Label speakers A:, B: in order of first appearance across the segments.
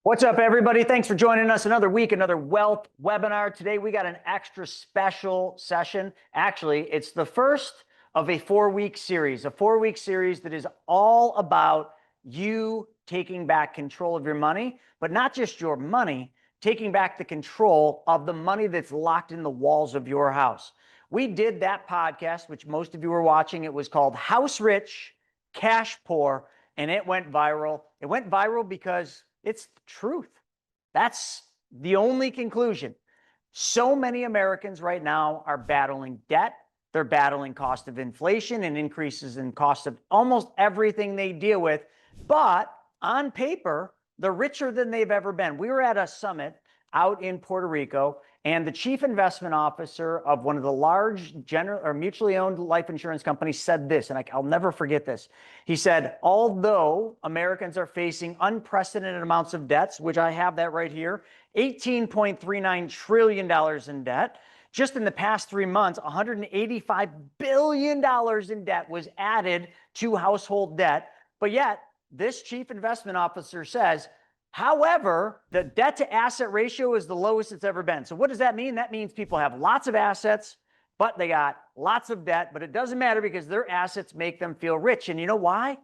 A: What's up, everybody? Thanks for joining us another week, another wealth webinar. Today, we got an extra special session. Actually, it's the first of a four-week series that is all about you taking back control of your money, but not just your money, taking back the control of the money that's locked in the walls of your house. We did that podcast, which most of you were watching. It was called House Rich, Cash Poor, and it went viral. It went viral because it's the truth. That's the only conclusion. So many Americans right now are battling debt. They're battling cost of inflation and increases in cost of almost everything they deal with. But on paper, they're richer than they've ever been. We were at a summit out in Puerto Rico, and the chief investment officer of one of the large general or mutually owned life insurance companies said this, and I'll never forget this. He said, although Americans are facing unprecedented amounts of debts, which I have that right here, $18.39 trillion in debt, just in the past 3 months, $185 billion in debt was added to household debt. But yet, this chief investment officer says, however, the debt to asset ratio is the lowest it's ever been. So what does that mean? That means people have lots of assets, but they got lots of debt, but it doesn't matter because their assets make them feel rich. And you know why?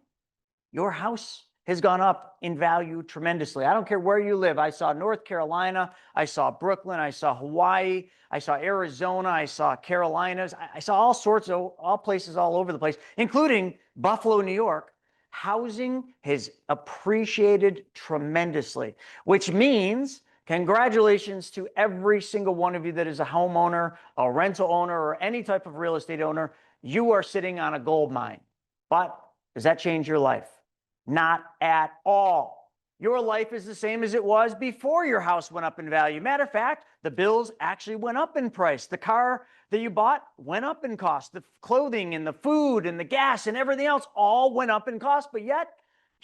A: Your house has gone up in value tremendously. I don't care where you live. I saw North Carolina, I saw Brooklyn, I saw Hawaii, I saw Arizona, I saw Carolinas. I saw all places all over the place, including Buffalo, New York. Housing has appreciated tremendously, which means congratulations to every single one of you that is a homeowner, a rental owner, or any type of real estate owner. You are sitting on a gold mine. But does that change your life? Not at all. Your life is the same as it was before your house went up in value. Matter of fact, the bills actually went up in price. The car that you bought went up in cost. The clothing and the food and the gas and everything else all went up in cost. But yet,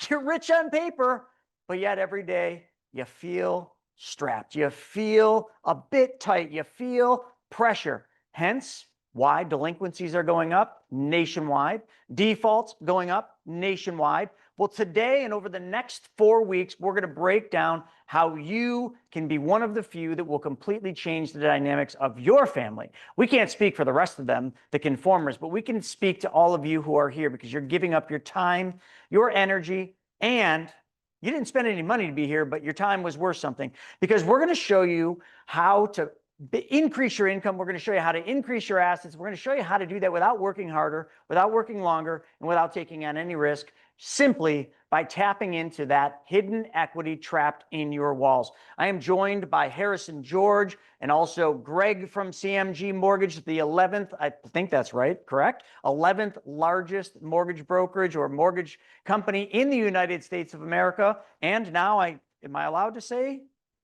A: you're rich on paper. But yet, every day, you feel strapped. You feel a bit tight. You feel pressure. Hence, why delinquencies are going up nationwide. Defaults going up nationwide. Well, today and over the next 4 weeks, we're going to break down how you can be one of the few that will completely change the dynamics of your family. We can't speak for the rest of them, the conformers, but we can speak to all of you who are here because you're giving up your time, your energy, and you didn't spend any money to be here, but your time was worth something because we're going to show you how to increase your income. We're going to show you how to increase your assets. We're going to show you how to do that without working harder, without working longer, and without taking on any risk, simply by tapping into that hidden equity trapped in your walls. I am joined by Harrison George and also Greg from CMG Mortgage, the 11th, I think that's right, correct? 11th largest mortgage brokerage or mortgage company in the United States of America. And now am I allowed to say?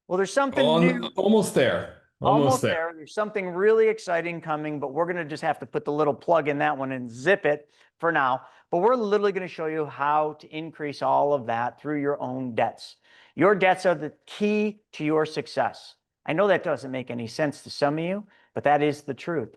A: Well, there's something new.
B: Almost there.
A: Almost there. There's something really exciting coming, but we're going to just have to put the little plug in that one and zip it for now. But we're literally going to show you how to increase all of that through your own debts. Your debts are the key to your success. I know that doesn't make any sense to some of you, but that is the truth.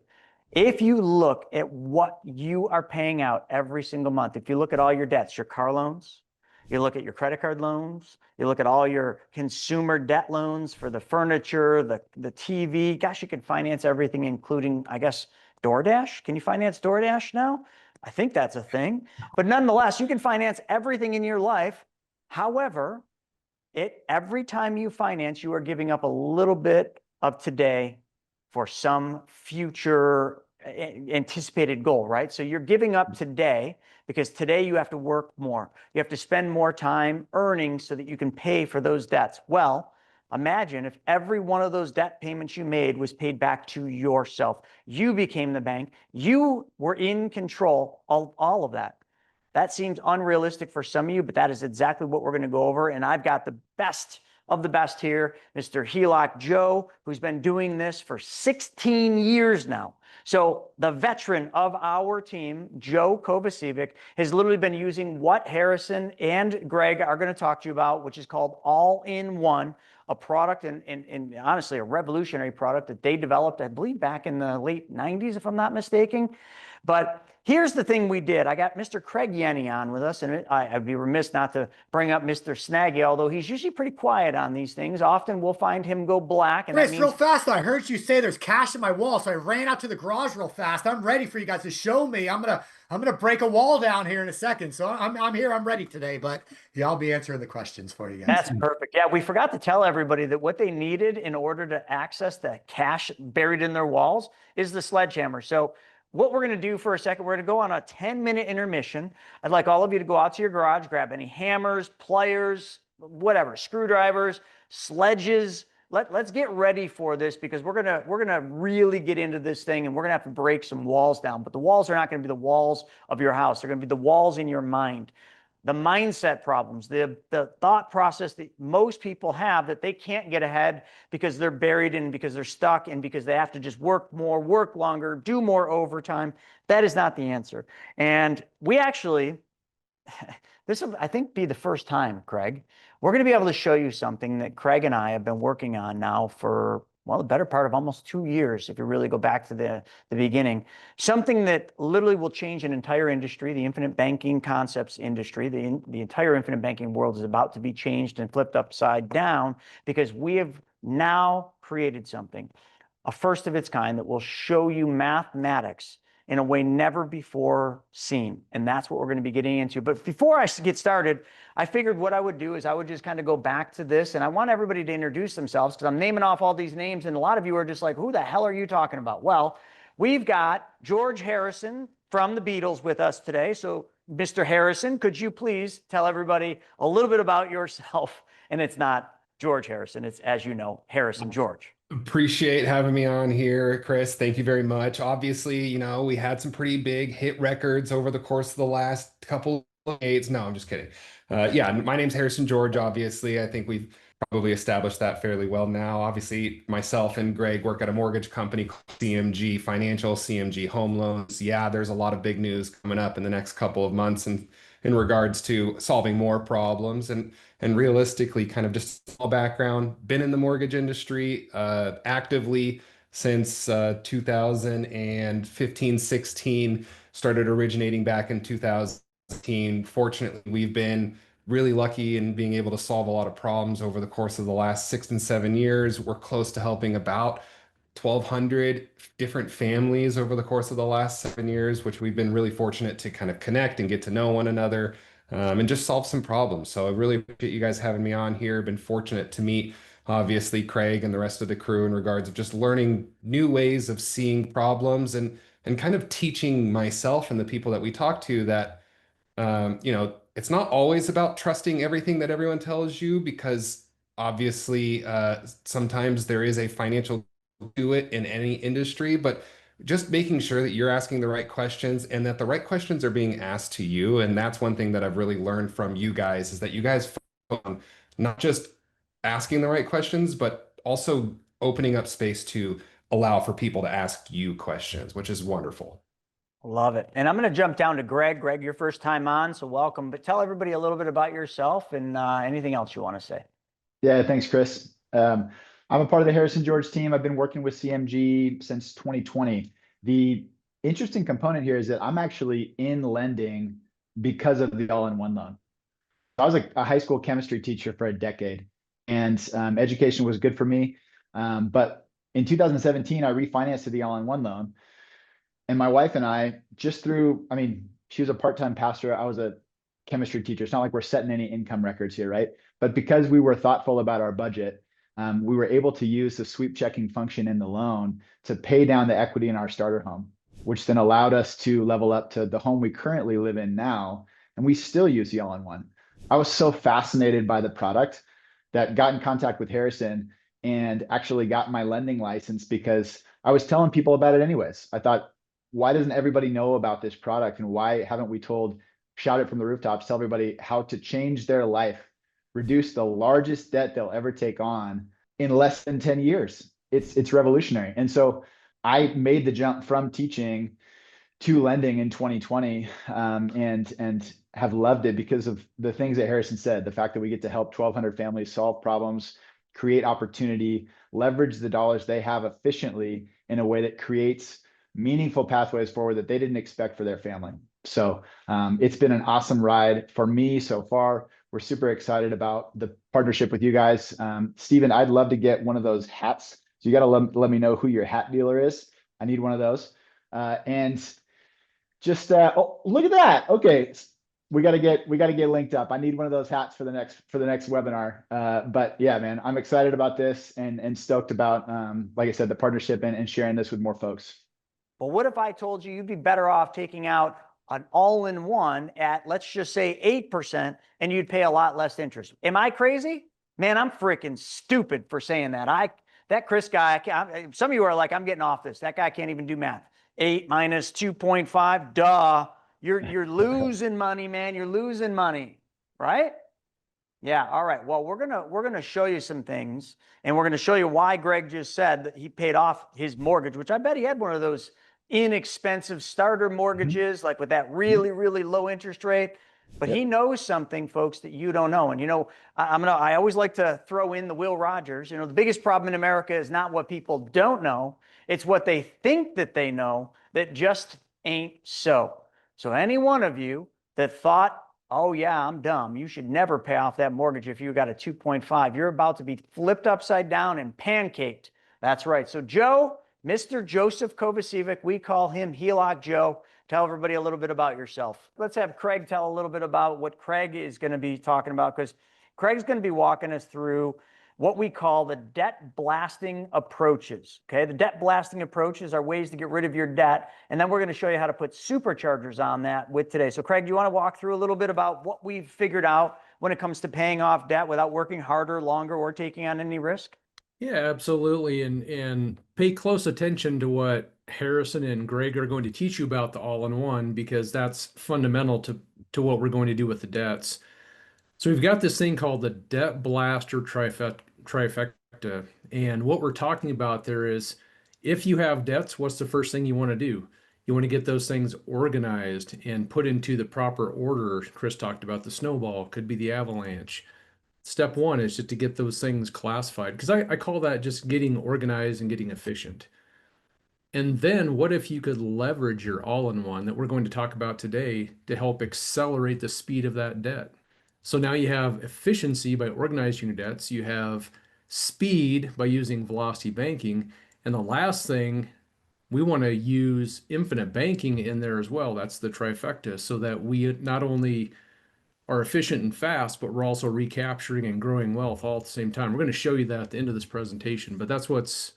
A: If you look at what you are paying out every single month, if you look at all your debts, your car loans, you look at your credit card loans, you look at all your consumer debt loans for the furniture, the TV. Gosh, you can finance everything, including, I guess, DoorDash. Can you finance DoorDash now? I think that's a thing. But nonetheless, you can finance everything in your life. However, every time you finance, you are giving up a little bit of today for some future anticipated goal, right? So you're giving up today because today you have to work more. You have to spend more time earning so that you can pay for those debts. Well, imagine if every one of those debt payments you made was paid back to yourself. You became the bank. You were in control of all of that. That seems unrealistic for some of you, but that is exactly what we're going to go over. And I've got the best of the best here, Mr. HELOC Joe, who's been doing this for 16 years now. So the veteran of our team, Joe Kovacevic, has literally been using what Harrison and Greg are going to talk to you about, which is called All-in-One, a product and honestly a revolutionary product that they developed, I believe, back in the late 90s, if I'm not mistaken. But Here's the thing we did. I got Mr. Craig Yenny on with us, and I'd be remiss not to bring up Mr. Snaggy, although he's usually pretty quiet on these things. Often we'll find him go black, and that
B: Chris, real
A: means
B: fast, I heard you say there's cash in my wall, so I ran out to the garage real fast. I'm ready for you guys to show me. I'm gonna break a wall down here in a second. So I'm here, I'm ready today, but yeah, I'll be answering the questions for you guys.
A: that's perfect. Yeah, we forgot to tell everybody that what they needed in order to access the cash buried in their walls is the sledgehammer. So what we're going to do for a second, we're going to go on a 10-minute intermission. I'd like all of you to go out to your garage, grab any hammers, pliers, whatever, screwdrivers, sledges. Let's get ready for this because we're gonna really get into this thing, and we're gonna have to break some walls down. But the walls are not going to be the walls of your house. They're going to be the walls in your mind. The mindset problems, the thought process that most people have that they can't get ahead because they're buried in, because they're stuck, and because they have to just work more, work longer, do more overtime. That is not the answer. And we actually, this will, I think, be the first time, Craig, we're going to be able to show you something that Craig and I have been working on now for, well, the better part of almost 2 years, if you really go back to the beginning. Something that literally will change an entire industry, the infinite banking concepts industry. The entire infinite banking world is about to be changed and flipped upside down because we have now created something, a first of its kind, that will show you mathematics in a way never before seen. And that's what we're going to be getting into. But before I get started, I figured what I would do is I would just kind of go back to this, and I want everybody to introduce themselves because I'm naming off all these names, and a lot of you are just like, who the hell are you talking about? Well, we've got George Harrison from the Beatles with us today. So, Mr. Harrison, could you please tell everybody a little bit about yourself? And it's not George Harrison, it's, as you know, Harrison George.
C: Appreciate having me on here, Chris. Thank you very much. Obviously, we had some pretty big hit records over the course of the last couple of decades. No, I'm just kidding. Yeah, my name's Harrison George, obviously. I think we've probably established that fairly well now. Obviously, myself and Greg work at a mortgage company called CMG Financial, CMG Home Loans. Yeah, there's a lot of big news coming up in the next couple of months and in regards to solving more problems and realistically, kind of just a background, been in the mortgage industry actively since 2015, 16, started originating back in 2016. Fortunately, we've been really lucky in being able to solve a lot of problems over the course of the last 6 and 7 years. We're close to helping about 1,200 different families over the course of the last 7 years, which we've been really fortunate to kind of connect and get to know one another and just solve some problems. So I really appreciate you guys having me on here. Been fortunate to meet, obviously, Craig and the rest of the crew in regards of just learning new ways of seeing problems and kind of teaching myself and the people that we talk to that it's not always about trusting everything that everyone tells you because obviously sometimes there is a financial to it in any industry, but just making sure that you're asking the right questions and that the right questions are being asked to you. And that's one thing that I've really learned from you guys is that you guys focus on not just asking the right questions, but also opening up space to allow for people to ask you questions, which is wonderful.
A: Love it. And I'm going to jump down to Greg. Greg, your first time on, so welcome. But tell everybody a little bit about yourself and anything else you want to say.
D: Yeah, thanks, Chris. I'm a part of the Harrison George team. I've been working with CMG since 2020. The interesting component here is that I'm actually in lending because of the all-in-one loan. I was a high school chemistry teacher for a decade, and education was good for me. But in 2017, I refinanced to the all-in-one loan. And my wife and I, just through, I mean, she was a part-time pastor. I was a chemistry teacher. It's not like we're setting any income records here, right? But because we were thoughtful about our budget, we were able to use the sweep checking function in the loan to pay down the equity in our starter home, which then allowed us to level up to the home we currently live in now. And we still use the all-in-one. I was so fascinated by the product that got in contact with Harrison and actually got my lending license because I was telling people about it anyways. I thought, why doesn't everybody know about this product? And why haven't we shout it from the rooftops, tell everybody how to change their life, reduce the largest debt they'll ever take on in less than 10 years. It's revolutionary. And so I made the jump from teaching to lending in 2020 and have loved it because of the things that Harrison said, the fact that we get to help 1,200 families solve problems, create opportunity, leverage the dollars they have efficiently in a way that creates meaningful pathways forward that they didn't expect for their family. So it's been an awesome ride for me so far. We're super excited about the partnership with you guys. Steven, I'd love to get one of those hats. So you got to let me know who your hat dealer is. I need one of those. And just oh, look at that. Okay, we got to get linked up. I need one of those hats for the next webinar. But yeah, man, I'm excited about this and stoked about like I said, the partnership and sharing this with more folks.
A: But what if I told you you'd be better off taking out an all-in-one at, let's just say 8%, and you'd pay a lot less interest? Am I crazy? Man, I'm freaking stupid for saying that. That Chris guy, some of you are like, I'm getting off this. That guy can't even do math. 8 minus 2.5, duh. You're losing money, man. You're losing money, right? Yeah. All right. Well, we're gonna show you some things, and we're gonna show you why Greg just said that he paid off his mortgage, which I bet he had one of those inexpensive starter mortgages, like with that really, really low interest rate. But he knows something, folks, that you don't know. And you know, I always like to throw in the Will Rogers. You know, the biggest problem in America is not what people don't know; it's what they think that they know that just ain't so. So any one of you that thought, oh yeah, I'm dumb, you should never pay off that mortgage if you got a 2.5, you're about to be flipped upside down and pancaked. That's right. So Joe, Mr. Joseph Kovacevic, we call him HELOC Joe. Tell everybody a little bit about yourself. Let's have Craig tell a little bit about what Craig is going to be talking about, because Craig's going to be walking us through what we call the debt blasting approaches. Okay, the debt blasting approaches are ways to get rid of your debt, and then we're going to show you how to put superchargers on that with today. So Craig, do you want to walk through a little bit about what we've figured out when it comes to paying off debt without working harder, longer, or taking on any risk?
E: Yeah, absolutely. And pay close attention to what Harrison and Greg are going to teach you about the all-in-one, because that's fundamental to what we're going to do with the debts. So we've got this thing called the debt blaster trifecta. And what we're talking about there is, if you have debts, what's the first thing you want to do? You want to get those things organized and put into the proper order. Chris talked about the snowball, could be the avalanche. Step one is just to get those things classified, because I call that just getting organized and getting efficient. And then what if you could leverage your all-in-one that we're going to talk about today to help accelerate the speed of that debt? So now you have efficiency by organizing your debts, you have speed by using velocity banking, and the last thing, we want to use infinite banking in there as well. That's the trifecta, so that we not only are efficient and fast, but we're also recapturing and growing wealth all at the same time. We're going to show you that at the end of this presentation, but that's what's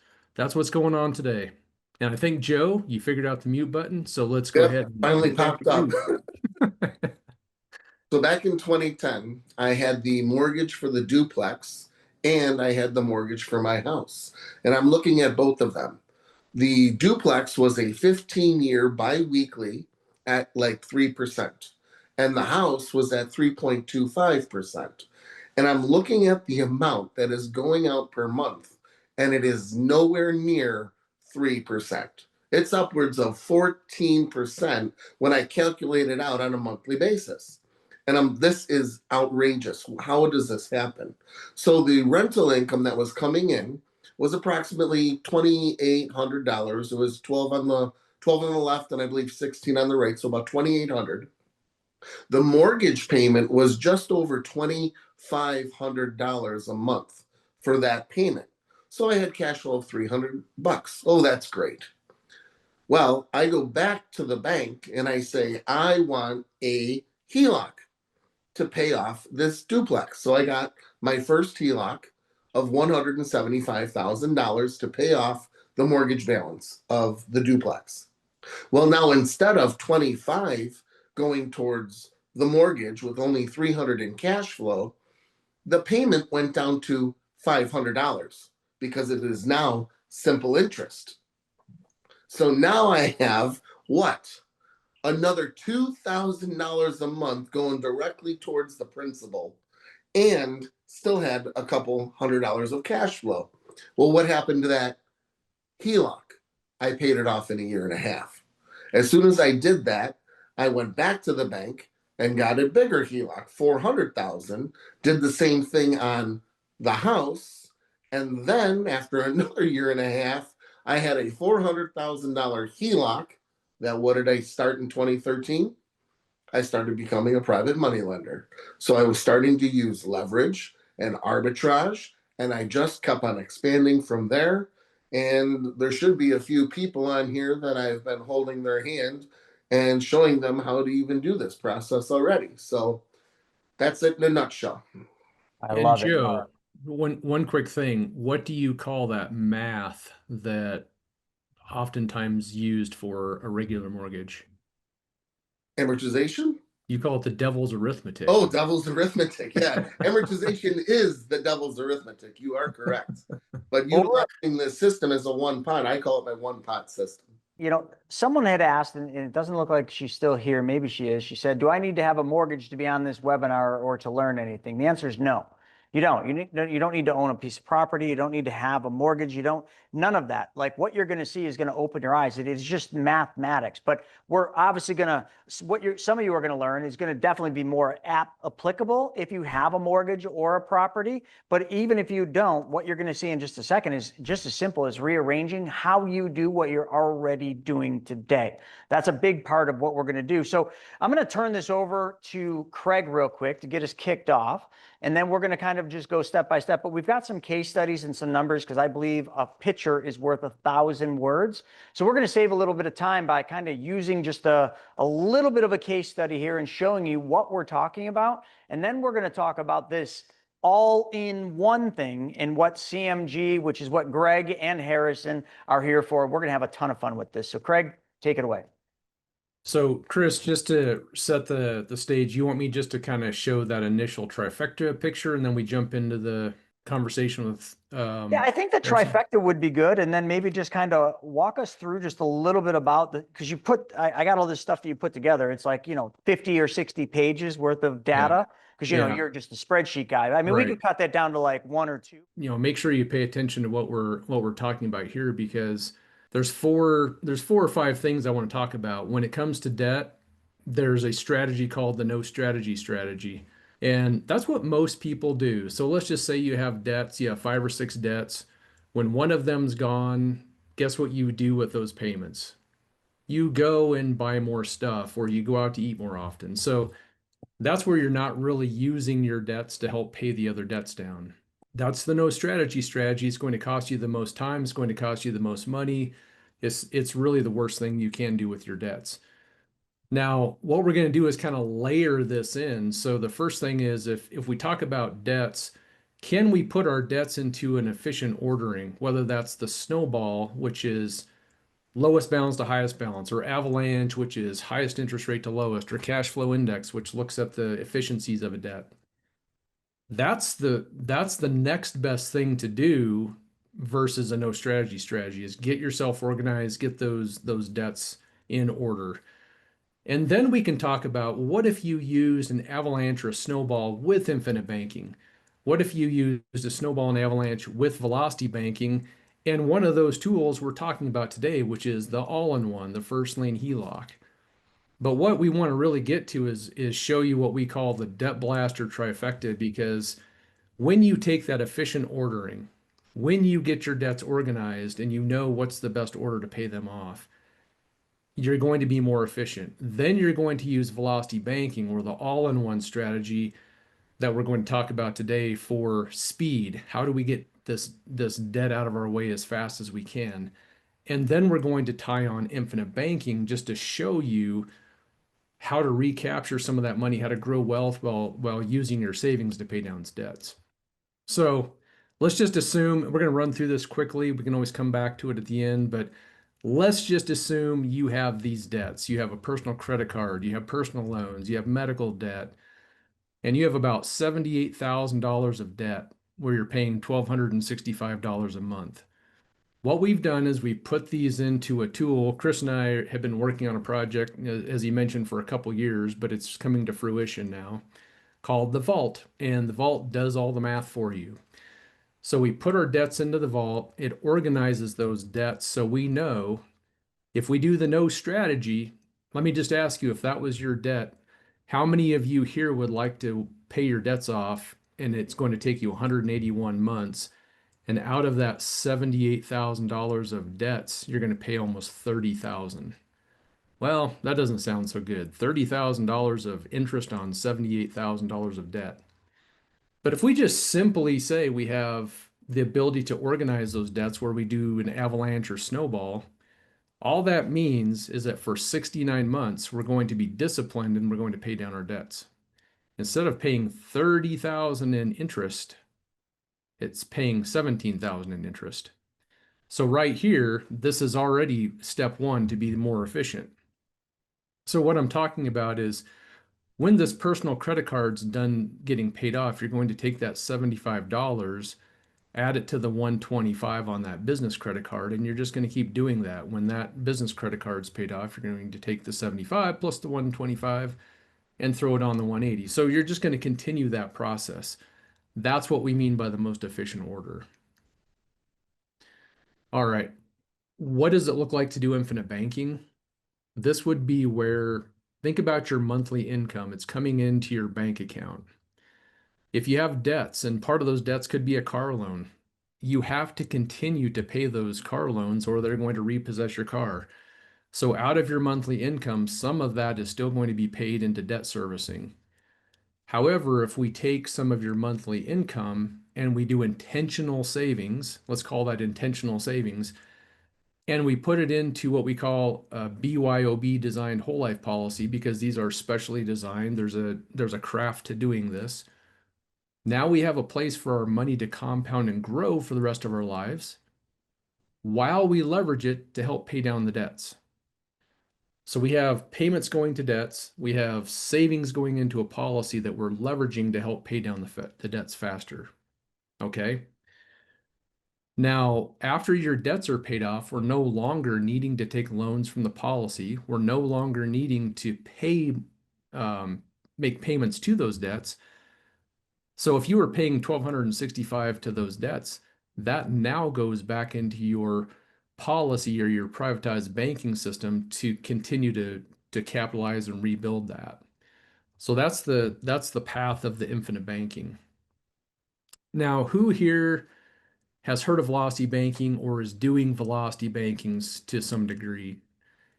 E: going on today. And I think, Joe, you figured out the mute button, so let's go ahead.
F: Finally popped up. So back in 2010, I had the mortgage for the duplex and I had the mortgage for my house. And I'm looking at both of them. The duplex was a 15-year biweekly at like 3%. And the house was at 3.25%. And I'm looking at the amount that is going out per month, and it is nowhere near 3%. It's upwards of 14% when I calculate it out on a monthly basis. And this is outrageous. How does this happen? So the rental income that was coming in was approximately $2,800. It was 12 on the left, and I believe 16 on the right, so about $2,800. The mortgage payment was just over $2,500 a month for that payment. So I had cash flow of $300. Oh, that's great. Well, I go back to the bank and I say, I want a HELOC to pay off this duplex. So I got my first HELOC of $175,000 to pay off the mortgage balance of the duplex. Well, now instead of 25 going towards the mortgage with only $300 in cash flow, the payment went down to $500 because it is now simple interest. So now I have what? Another $2,000 a month going directly towards the principal, and still had a couple $100 of cash flow. Well, what happened to that HELOC? I paid it off in a year and a half. As soon as I did that, I went back to the bank and got a bigger HELOC, $400,000, did the same thing on the house. And then after another year and a half, I had a $400,000 HELOC that what did I start in 2013? I started becoming a private money lender. So I was starting to use leverage and arbitrage, and I just kept on expanding from there. And there should be a few people on here that I've been holding their hand and showing them how to even do this process already. So that's it in a nutshell.
A: I
E: And
A: love it.
E: Joe, one quick thing, what do you call that math that oftentimes used for a regular mortgage?
F: Amortization?
E: You call it the devil's arithmetic.
F: Oh, devil's arithmetic. Yeah. Amortization is the devil's arithmetic. You are correct. But utilizing the system as a one pot, I call it my one pot system.
A: You know, someone had asked, and it doesn't look like she's still here. Maybe she is. She said, do I need to have a mortgage to be on this webinar or to learn anything? The answer is no. You don't. You don't need to own a piece of property. You don't need to have a mortgage. You don't, none of that. Like what you're going to see is going to open your eyes. It is just mathematics. But we're obviously going to, some of you are going to learn is going to definitely be more applicable if you have a mortgage or a property. But even if you don't, what you're going to see in just a second is just as simple as rearranging how you do what you're already doing today. That's a big part of what we're going to do. So I'm going to turn this over to Craig real quick to get us kicked off. And then we're going to kind of just go step by step. But we've got some case studies and some numbers because I believe a picture is worth 1,000 words. So we're going to save a little bit of time by kind of using just a little bit of a case study here and showing you what we're talking about. And then we're going to talk about this all-in-one thing and what CMG, which is what Greg and Harrison are here for. We're going to have a ton of fun with this. So Craig, take it away.
E: So Chris, just to set the stage, you want me just to kind of show that initial trifecta picture and then we jump into the conversation with
A: Yeah, I think the
E: Harrison?
A: trifecta would be good. And then maybe just kind of walk us through just a little bit about because you put, I got all this stuff that you put together. It's like, 50 or 60 pages worth of data because, you're just a spreadsheet guy. I mean, we could cut that down to like one or two.
E: Make sure you pay attention to what we're talking about here because there's four or five things I want to talk about. When it comes to debt, there's a strategy called the no strategy strategy. And that's what most people do. So let's just say you have debts, you have 5 or 6 debts. When one of them's gone, guess what you do with those payments? You go and buy more stuff or you go out to eat more often. So that's where you're not really using your debts to help pay the other debts down. That's the no strategy strategy. It's going to cost you the most time. It's going to cost you the most money. It's really the worst thing you can do with your debts. Now, what we're going to do is kind of layer this in. So the first thing is if we talk about debts, can we put our debts into an efficient ordering, whether that's the snowball, which is lowest balance to highest balance, or avalanche, which is highest interest rate to lowest, or cash flow index, which looks at the efficiencies of a debt. That's the next best thing to do versus a no strategy strategy is get yourself organized, get those debts in order. And then we can talk about what if you used an avalanche or a snowball with infinite banking? What if you used a snowball and avalanche with velocity banking? And one of those tools we're talking about today, which is the all-in-one, the first lien HELOC. But what we want to really get to is show you what we call the debt blaster trifecta, because when you take that efficient ordering, when you get your debts organized and you know what's the best order to pay them off, you're going to be more efficient. Then you're going to use velocity banking or the all-in-one strategy that we're going to talk about today for speed. How do we get this debt out of our way as fast as we can? And then we're going to tie on infinite banking just to show you how to recapture some of that money, how to grow wealth while using your savings to pay down debts. So let's just assume, we're going to run through this quickly. We can always come back to it at the end, but let's just assume you have these debts. You have a personal credit card, you have personal loans, you have medical debt, and you have about $78,000 of debt where you're paying $1,265 a month. What we've done is we put these into a tool. Chris and I have been working on a project, as he mentioned, for a couple years, but it's coming to fruition now, called the Vault. And the Vault does all the math for you. So we put our debts into the Vault. It organizes those debts so we know if we do the no strategy. Let me just ask you, if that was your debt, how many of you here would like to pay your debts off and it's going to take you 181 months? And out of that $78,000 of debts, you're going to pay almost $30,000. Well, that doesn't sound so good. $30,000 of interest on $78,000 of debt. But if we just simply say we have the ability to organize those debts where we do an avalanche or snowball, all that means is that for 69 months, we're going to be disciplined and we're going to pay down our debts. Instead of paying $30,000 in interest, it's paying $17,000 in interest. So right here, this is already step one to be more efficient. So what I'm talking about is when this personal credit card's done getting paid off, you're going to take that $75, add it to the $125 on that business credit card, and you're just going to keep doing that. When that business credit card's paid off, you're going to take the $75 plus the $125 and throw it on the $180. So you're just going to continue that process. That's what we mean by the most efficient order. All right. What does it look like to do infinite banking? This would be where, think about your monthly income. It's coming into your bank account. If you have debts, and part of those debts could be a car loan, you have to continue to pay those car loans or they're going to repossess your car. So out of your monthly income, some of that is still going to be paid into debt servicing. However, if we take some of your monthly income and we do intentional savings, let's call that intentional savings, and we put it into what we call a BYOB designed whole life policy, because these are specially designed. There's a craft to doing this. Now we have a place for our money to compound and grow for the rest of our lives while we leverage it to help pay down the debts. So we have payments going to debts. We have savings going into a policy that we're leveraging to help pay down the debts faster. Okay. Now, after your debts are paid off, we're no longer needing to take loans from the policy. We're no longer needing to make payments to those debts. So if you were paying $1,265 to those debts, that now goes back into your policy or your privatized banking system to continue to capitalize and rebuild that. So that's the path of the infinite banking. Now, who here has heard of velocity banking or is doing velocity bankings to some degree?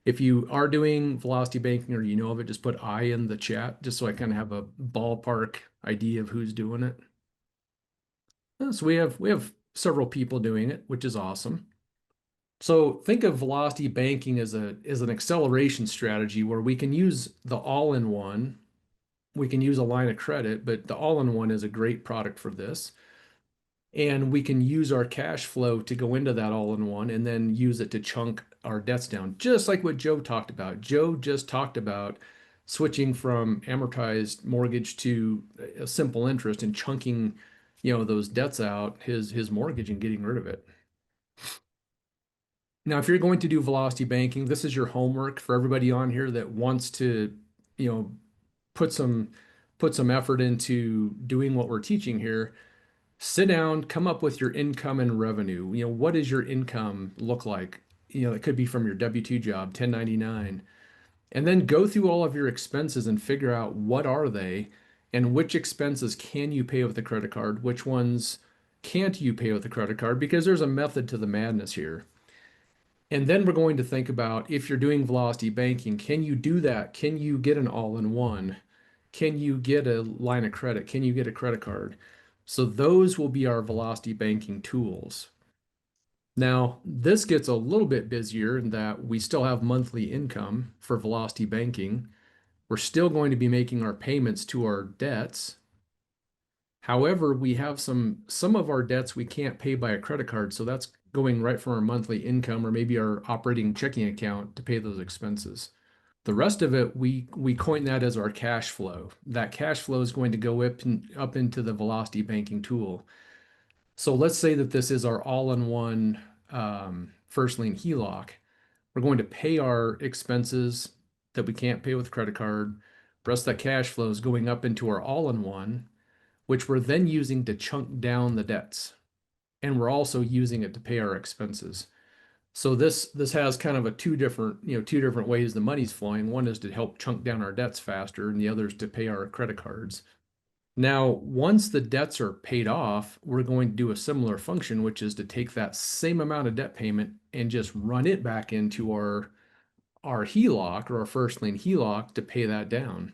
E: If you are doing velocity banking or you know of it, just put I in the chat, just so I kind of have a ballpark idea of who's doing it. So we have several people doing it, which is awesome. So think of velocity banking as an acceleration strategy where we can use the all-in-one. We can use a line of credit, but the all-in-one is a great product for this. And we can use our cash flow to go into that all-in-one and then use it to chunk our debts down, just like what Joe talked about. Joe just talked about switching from amortized mortgage to a simple interest and chunking, those debts out, his mortgage, and getting rid of it. Now, if you're going to do velocity banking, this is your homework for everybody on here that wants to, put some effort into doing what we're teaching here. Sit down, come up with your income and revenue. What does your income look like? It could be from your W-2 job, 1099. And then go through all of your expenses and figure out what are they and which expenses can you pay with a credit card, which ones can't you pay with a credit card, because there's a method to the madness here. And then we're going to think about, if you're doing velocity banking, can you do that? Can you get an all-in-one? Can you get a line of credit? Can you get a credit card? So those will be our velocity banking tools. Now, this gets a little bit busier in that we still have monthly income for velocity banking. We're still going to be making our payments to our debts. However, we have some of our debts we can't pay by a credit card, so that's going right from our monthly income or maybe our operating checking account to pay those expenses. The rest of it, we coin that as our cash flow. That cash flow is going to go up into the velocity banking tool. So let's say that this is our all-in-one first lien HELOC. We're going to pay our expenses that we can't pay with a credit card. The rest of that cash flow is going up into our all-in-one, which we're then using to chunk down the debts. And we're also using it to pay our expenses. So this has kind of two different ways the money's flowing. One is to help chunk down our debts faster, and the other is to pay our credit cards. Now, once the debts are paid off, we're going to do a similar function, which is to take that same amount of debt payment and just run it back into our HELOC or our first lien HELOC to pay that down.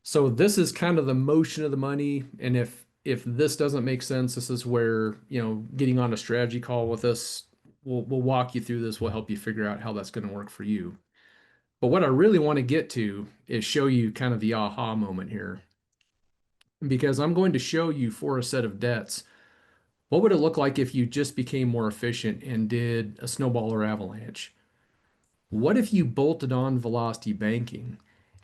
E: So this is kind of the motion of the money. And if this doesn't make sense, this is where, getting on a strategy call with us, we'll walk you through this. We'll help you figure out how that's going to work for you. But what I really want to get to is show you kind of the aha moment here. Because I'm going to show you for a set of debts, what would it look like if you just became more efficient and did a snowball or avalanche? What if you bolted on velocity banking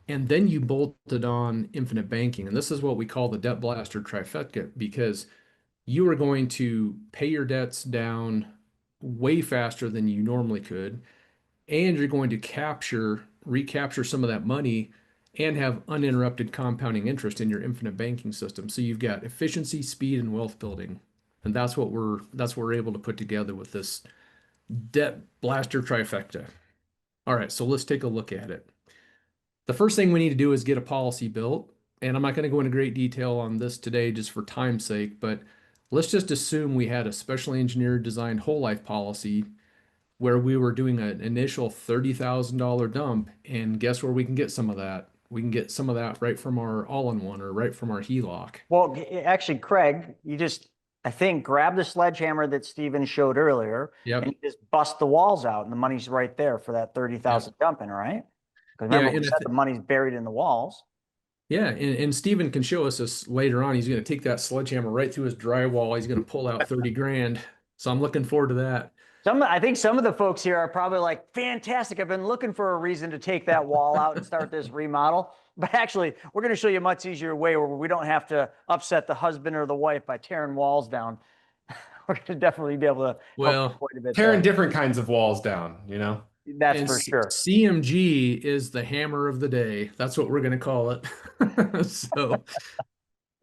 E: and then you bolted on infinite banking? And this is what we call the debt blaster trifecta, because you are going to pay your debts down way faster than you normally could, and you're going to recapture some of that money and have uninterrupted compounding interest in your infinite banking system. So you've got efficiency, speed, and wealth building. And that's what we're able to put together with this debt blaster trifecta. All right, so let's take a look at it. The first thing we need to do is get a policy built. And I'm not going to go into great detail on this today just for time's sake, but let's just assume we had a specially engineered designed whole life policy where we were doing an initial $30,000 dump. And guess where we can get some of that? We can get some of that right from our all-in-one or right from our HELOC.
A: Well, actually, Craig, you just, I think, grab the sledgehammer that Steven showed earlier and you just bust the walls out, and the money's right there for that 30,000 dumping, right? Because remember, we said the money's buried in the walls.
E: Yeah, and Steven can show us this later on. He's going to take that sledgehammer right through his drywall. He's going to pull out 30 grand. So I'm looking forward to that.
A: I think some of the folks here are probably like, fantastic. I've been looking for a reason to take that wall out and start this remodel. But actually, we're going to show you a much easier way where we don't have to upset the husband or the wife by tearing walls down. We're going to definitely be able to
C: tearing different kinds of walls down,
A: That's for sure.
E: CMG is the hammer of the day. That's what we're going to call it.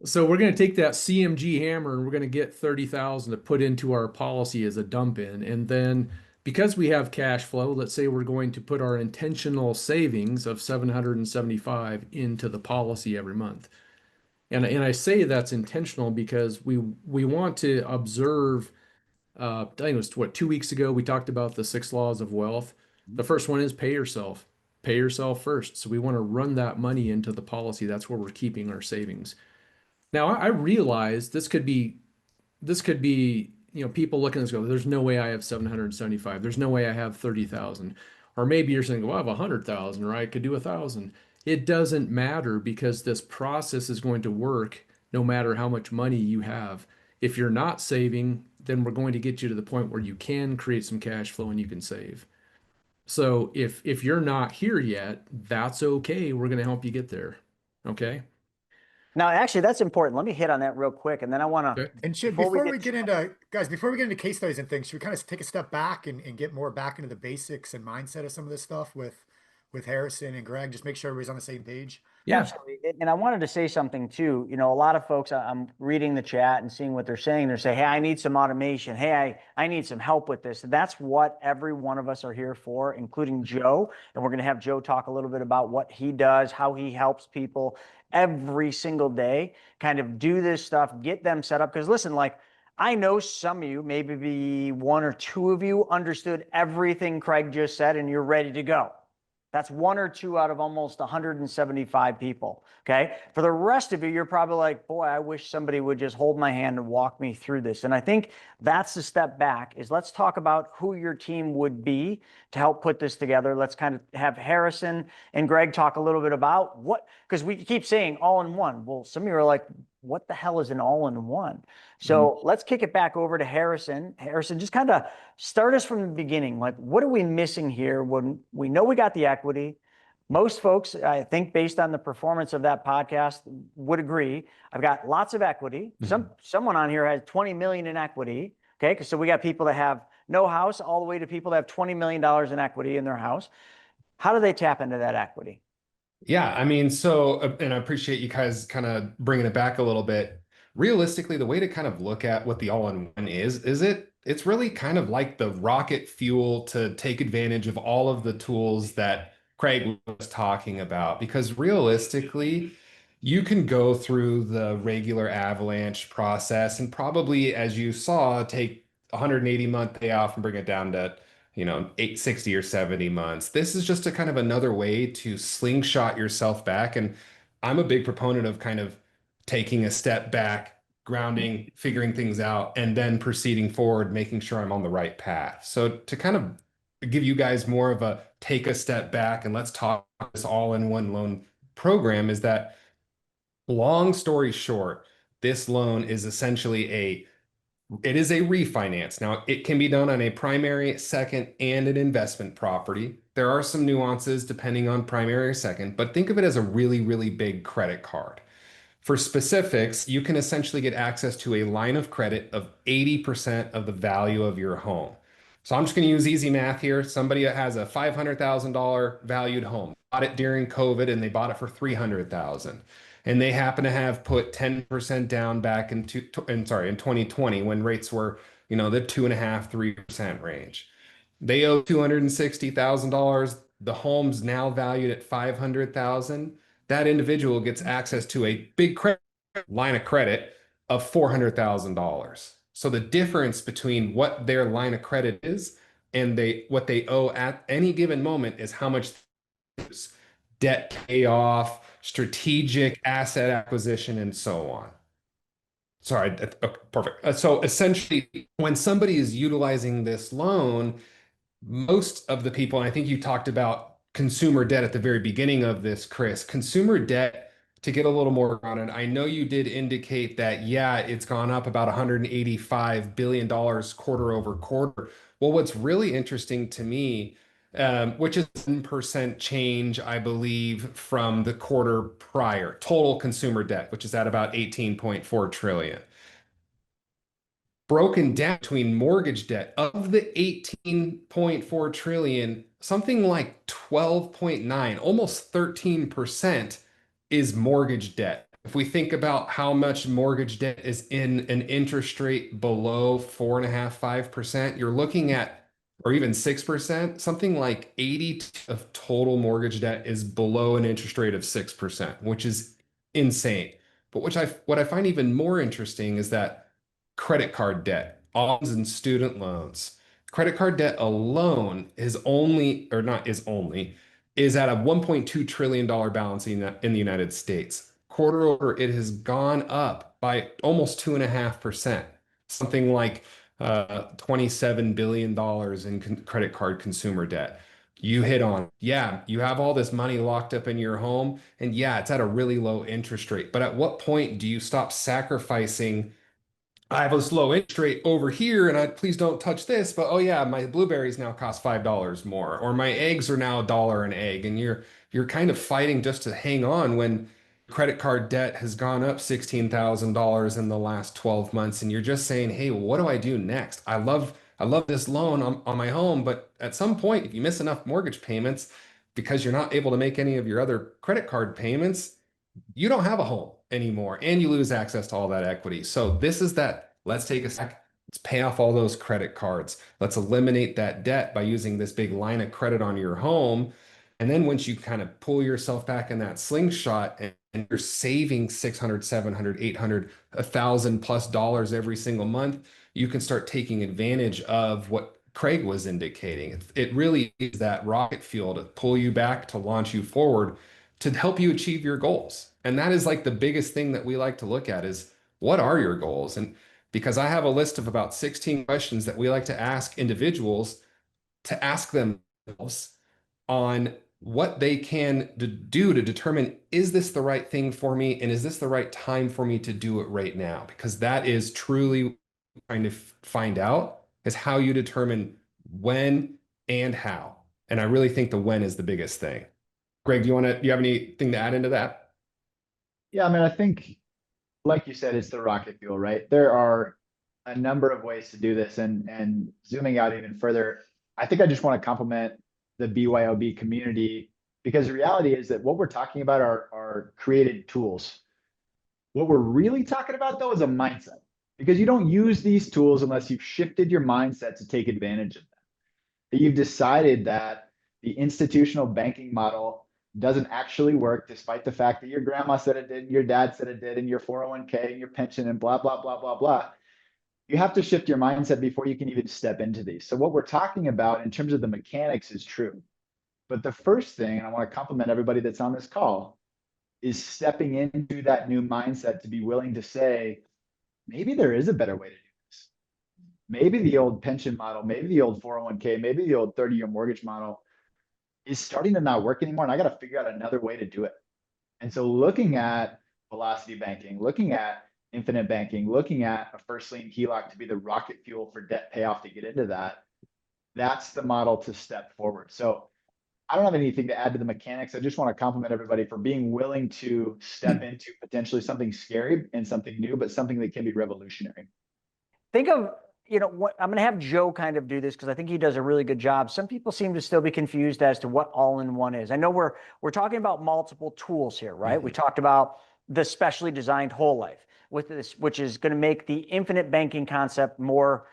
E: So we're going to take that CMG hammer and we're going to get 30,000 to put into our policy as a dump in. And then because we have cash flow, let's say we're going to put our intentional savings of 775 into the policy every month. And I say that's intentional because we want to observe, I think it was 2 weeks ago, we talked about the 6 laws of wealth. The first one is pay yourself. Pay yourself first. So we want to run that money into the policy. That's where we're keeping our savings. Now, I realize this could be, people looking at this go, there's no way I have 775. There's no way I have 30,000. Or maybe you're saying, well, I have 100,000, or I could do 1,000. It doesn't matter because this process is going to work no matter how much money you have. If you're not saving, then we're going to get you to the point where you can create some cash flow and you can save. So if you're not here yet, that's okay. We're going to help you get there. Okay.
A: Now, actually, that's important. Let me hit on that real quick, and then I want to.
B: And before we get into case studies and things, should we kind of take a step back and get more back into the basics and mindset of some of this stuff with Harrison and Greg? Just make sure everybody's on the same page.
E: Yeah.
A: Absolutely. And I wanted to say something too. A lot of folks, I'm reading the chat and seeing what they're saying. They're saying, hey, I need some automation. Hey, I need some help with this. And that's what every one of us are here for, including Joe. And we're going to have Joe talk a little bit about what he does, how he helps people every single day, kind of do this stuff, get them set up. Because listen, I know some of you, maybe 1 or 2 of you understood everything Craig just said and you're ready to go. That's 1 or 2 out of almost 175 people. Okay. For the rest of you, you're probably like, boy, I wish somebody would just hold my hand and walk me through this. And I think that's the step back is let's talk about who your team would be to help put this together. Let's kind of have Harrison and Greg talk a little bit about because we keep saying all in one. Well, some of you are like, what the hell is an all-in-one? So let's kick it back over to Harrison. Harrison, just kind of start us from the beginning. What are we missing here when we know we got the equity? Most folks, I think, based on the performance of that podcast, would agree. I've got lots of equity. Someone on here has 20 million in equity. Okay, so we got people that have no house, all the way to people that have $20 million in equity in their house. How do they tap into that equity?
C: Yeah, I mean, and I appreciate you guys kind of bringing it back a little bit. Realistically, the way to kind of look at what the all-in-one it's really kind of like the rocket fuel to take advantage of all of the tools that Craig was talking about. Because realistically, you can go through the regular avalanche process and probably, as you saw, take 180-month payoff and bring it down to, 860 or 70 months. This is just a kind of another way to slingshot yourself back. And I'm a big proponent of kind of taking a step back, grounding, figuring things out, and then proceeding forward, making sure I'm on the right path. So to kind of give you guys more of a take a step back and let's talk this all-in-one loan program is that, long story short, this loan is essentially it is a refinance. Now, it can be done on a primary, second, and an investment property. There are some nuances depending on primary or second, but think of it as a really, really big credit card. For specifics, you can essentially get access to a line of credit of 80% of the value of your home. So I'm just going to use easy math here. Somebody that has a $500,000 valued home, bought it during COVID and they bought it for $300,000. And they happen to have put 10% down back in 2020 when rates were, the 2.5%, 3% range. They owe $260,000. The home's now valued at $500,000. That individual gets access to a big line of credit of $400,000. So the difference between what their line of credit is and what they owe at any given moment is how much debt payoff, strategic asset acquisition, and so on. Sorry, perfect. So essentially, when somebody is utilizing this loan, most of the people, and I think you talked about consumer debt at the very beginning of this, Chris, consumer debt, to get a little more grounded, I know you did indicate that, yeah, it's gone up about $185 billion quarter over quarter. Well, what's really interesting to me, which is 1% change, I believe, from the quarter prior, total consumer debt, which is at about 18.4 trillion. Broken down between mortgage debt, of the 18.4 trillion, something like 12.9, almost 13% is mortgage debt. If we think about how much mortgage debt is in an interest rate below 4.5%, 5%, you're looking at, or even 6%, something like 80 of total mortgage debt is below an interest rate of 6%, which is insane. But what I find even more interesting is that credit card debt, loans and student loans. Credit card debt alone is at a $1.2 trillion balance in the United States. Quarter over, it has gone up by almost 2.5%, something like $27 billion in credit card consumer debt. You hit on, yeah, you have all this money locked up in your home, and yeah, it's at a really low interest rate. But at what point do you stop sacrificing? I have this low interest rate over here, and please don't touch this. But oh yeah, my blueberries now cost $5 more, or my eggs are now $1 an egg, and you're kind of fighting just to hang on when credit card debt has gone up $16,000 in the last 12 months, and you're just saying, hey, what do I do next? I love this loan on my home, but at some point, if you miss enough mortgage payments because you're not able to make any of your other credit card payments, you don't have a home anymore and you lose access to all that equity. So this is that, let's take a sec, let's pay off all those credit cards. Let's eliminate that debt by using this big line of credit on your home. And then once you kind of pull yourself back in that slingshot and you're saving 600, 700, 800, $1,000+ every single month, you can start taking advantage of what Craig was indicating. It really is that rocket fuel to pull you back, to launch you forward, to help you achieve your goals. And that is like the biggest thing that we like to look at is, what are your goals? And because I have a list of about 16 questions that we like to ask individuals to ask themselves on what they can do to determine, is this the right thing for me? And is this the right time for me to do it right now? Because that is truly trying to find out, is how you determine when and how. And I really think the when is the biggest thing. Greg, do you have anything to add into that?
D: Yeah, I mean, I think, like you said, it's the rocket fuel, right? There are a number of ways to do this, and zooming out even further, I think I just want to compliment the BYOB community, because the reality is that what we're talking about are created tools. What we're really talking about, though, is a mindset, because you don't use these tools unless you've shifted your mindset to take advantage of them. That you've decided that the institutional banking model doesn't actually work, despite the fact that your grandma said it did, your dad said it did, and your 401k and your pension and blah, blah, blah, blah, blah. You have to shift your mindset before you can even step into these. So what we're talking about in terms of the mechanics is true. But the first thing, and I want to compliment everybody that's on this call, is stepping into that new mindset to be willing to say, maybe there is a better way to do this. Maybe the old pension model, maybe the old 401k, maybe the old 30-year mortgage model is starting to not work anymore. And I got to figure out another way to do it. And so looking at velocity banking, looking at infinite banking, looking at a first lien HELOC to be the rocket fuel for debt payoff to get into that, that's the model to step forward. So I don't have anything to add to the mechanics. I just want to compliment everybody for being willing to step into potentially something scary and something new, but something that can be revolutionary.
A: Think of, what I'm going to have Joe kind of do this because I think he does a really good job. Some people seem to still be confused as to what all-in-one is. I know we're talking about multiple tools here, right? We talked about the specially designed whole life with this, which is going to make the infinite banking concept more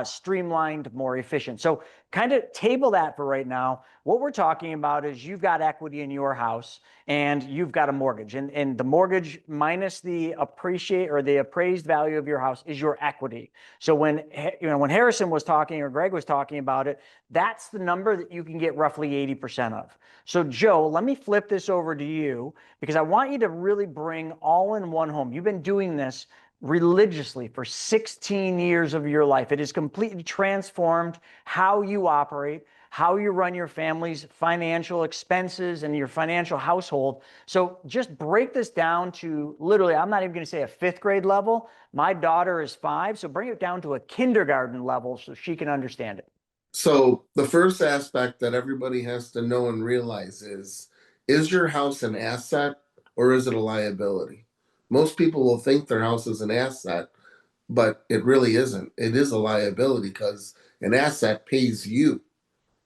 A: streamlined, more efficient. So kind of table that for right now. What we're talking about is you've got equity in your house and you've got a mortgage, and the mortgage minus the appraised value of your house is your equity. So when Harrison was talking or Greg was talking about it, that's the number that you can get roughly 80% of. So Joe, let me flip this over to you because I want you to really bring all in one home. You've been doing this religiously for 16 years of your life. It has completely transformed how you operate, how you run your family's financial expenses and your financial household. So just break this down to literally, I'm not even going to say a 5th grade level. My daughter is 5, so bring it down to a kindergarten level so she can understand it.
F: So the first aspect that everybody has to know and realize is your house an asset or is it a liability? Most people will think their house is an asset, but it really isn't. It is a liability because an asset pays you.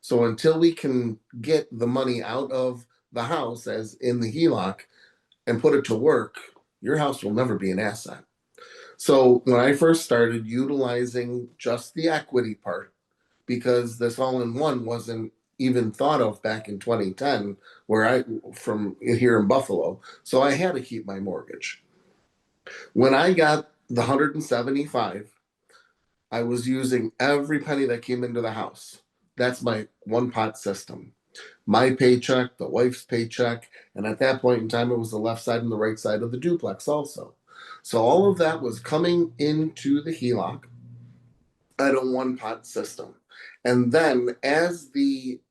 F: So until we can get the money out of the house, as in the HELOC, and put it to work, your house will never be an asset. So when I first started utilizing just the equity part, because this all-in-one wasn't even thought of back in 2010, from here in Buffalo, so I had to keep my mortgage. When I got the 175, I was using every penny that came into the house. That's my one pot system. My paycheck, the wife's paycheck, and at that point in time, it was the left side and the right side of the duplex also. So all of that was coming into the HELOC at a one pot system. And then as the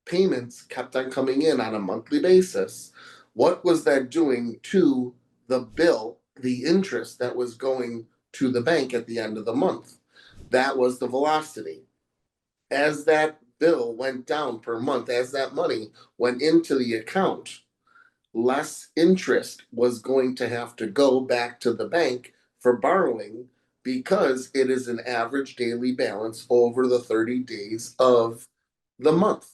F: payments kept on coming in on a monthly basis, what was that doing to the bill, the interest that was going to the bank at the end of the month? That was the velocity. As that bill went down per month, as that money went into the account, less interest was going to have to go back to the bank for borrowing because it is an average daily balance over the 30 days of the month.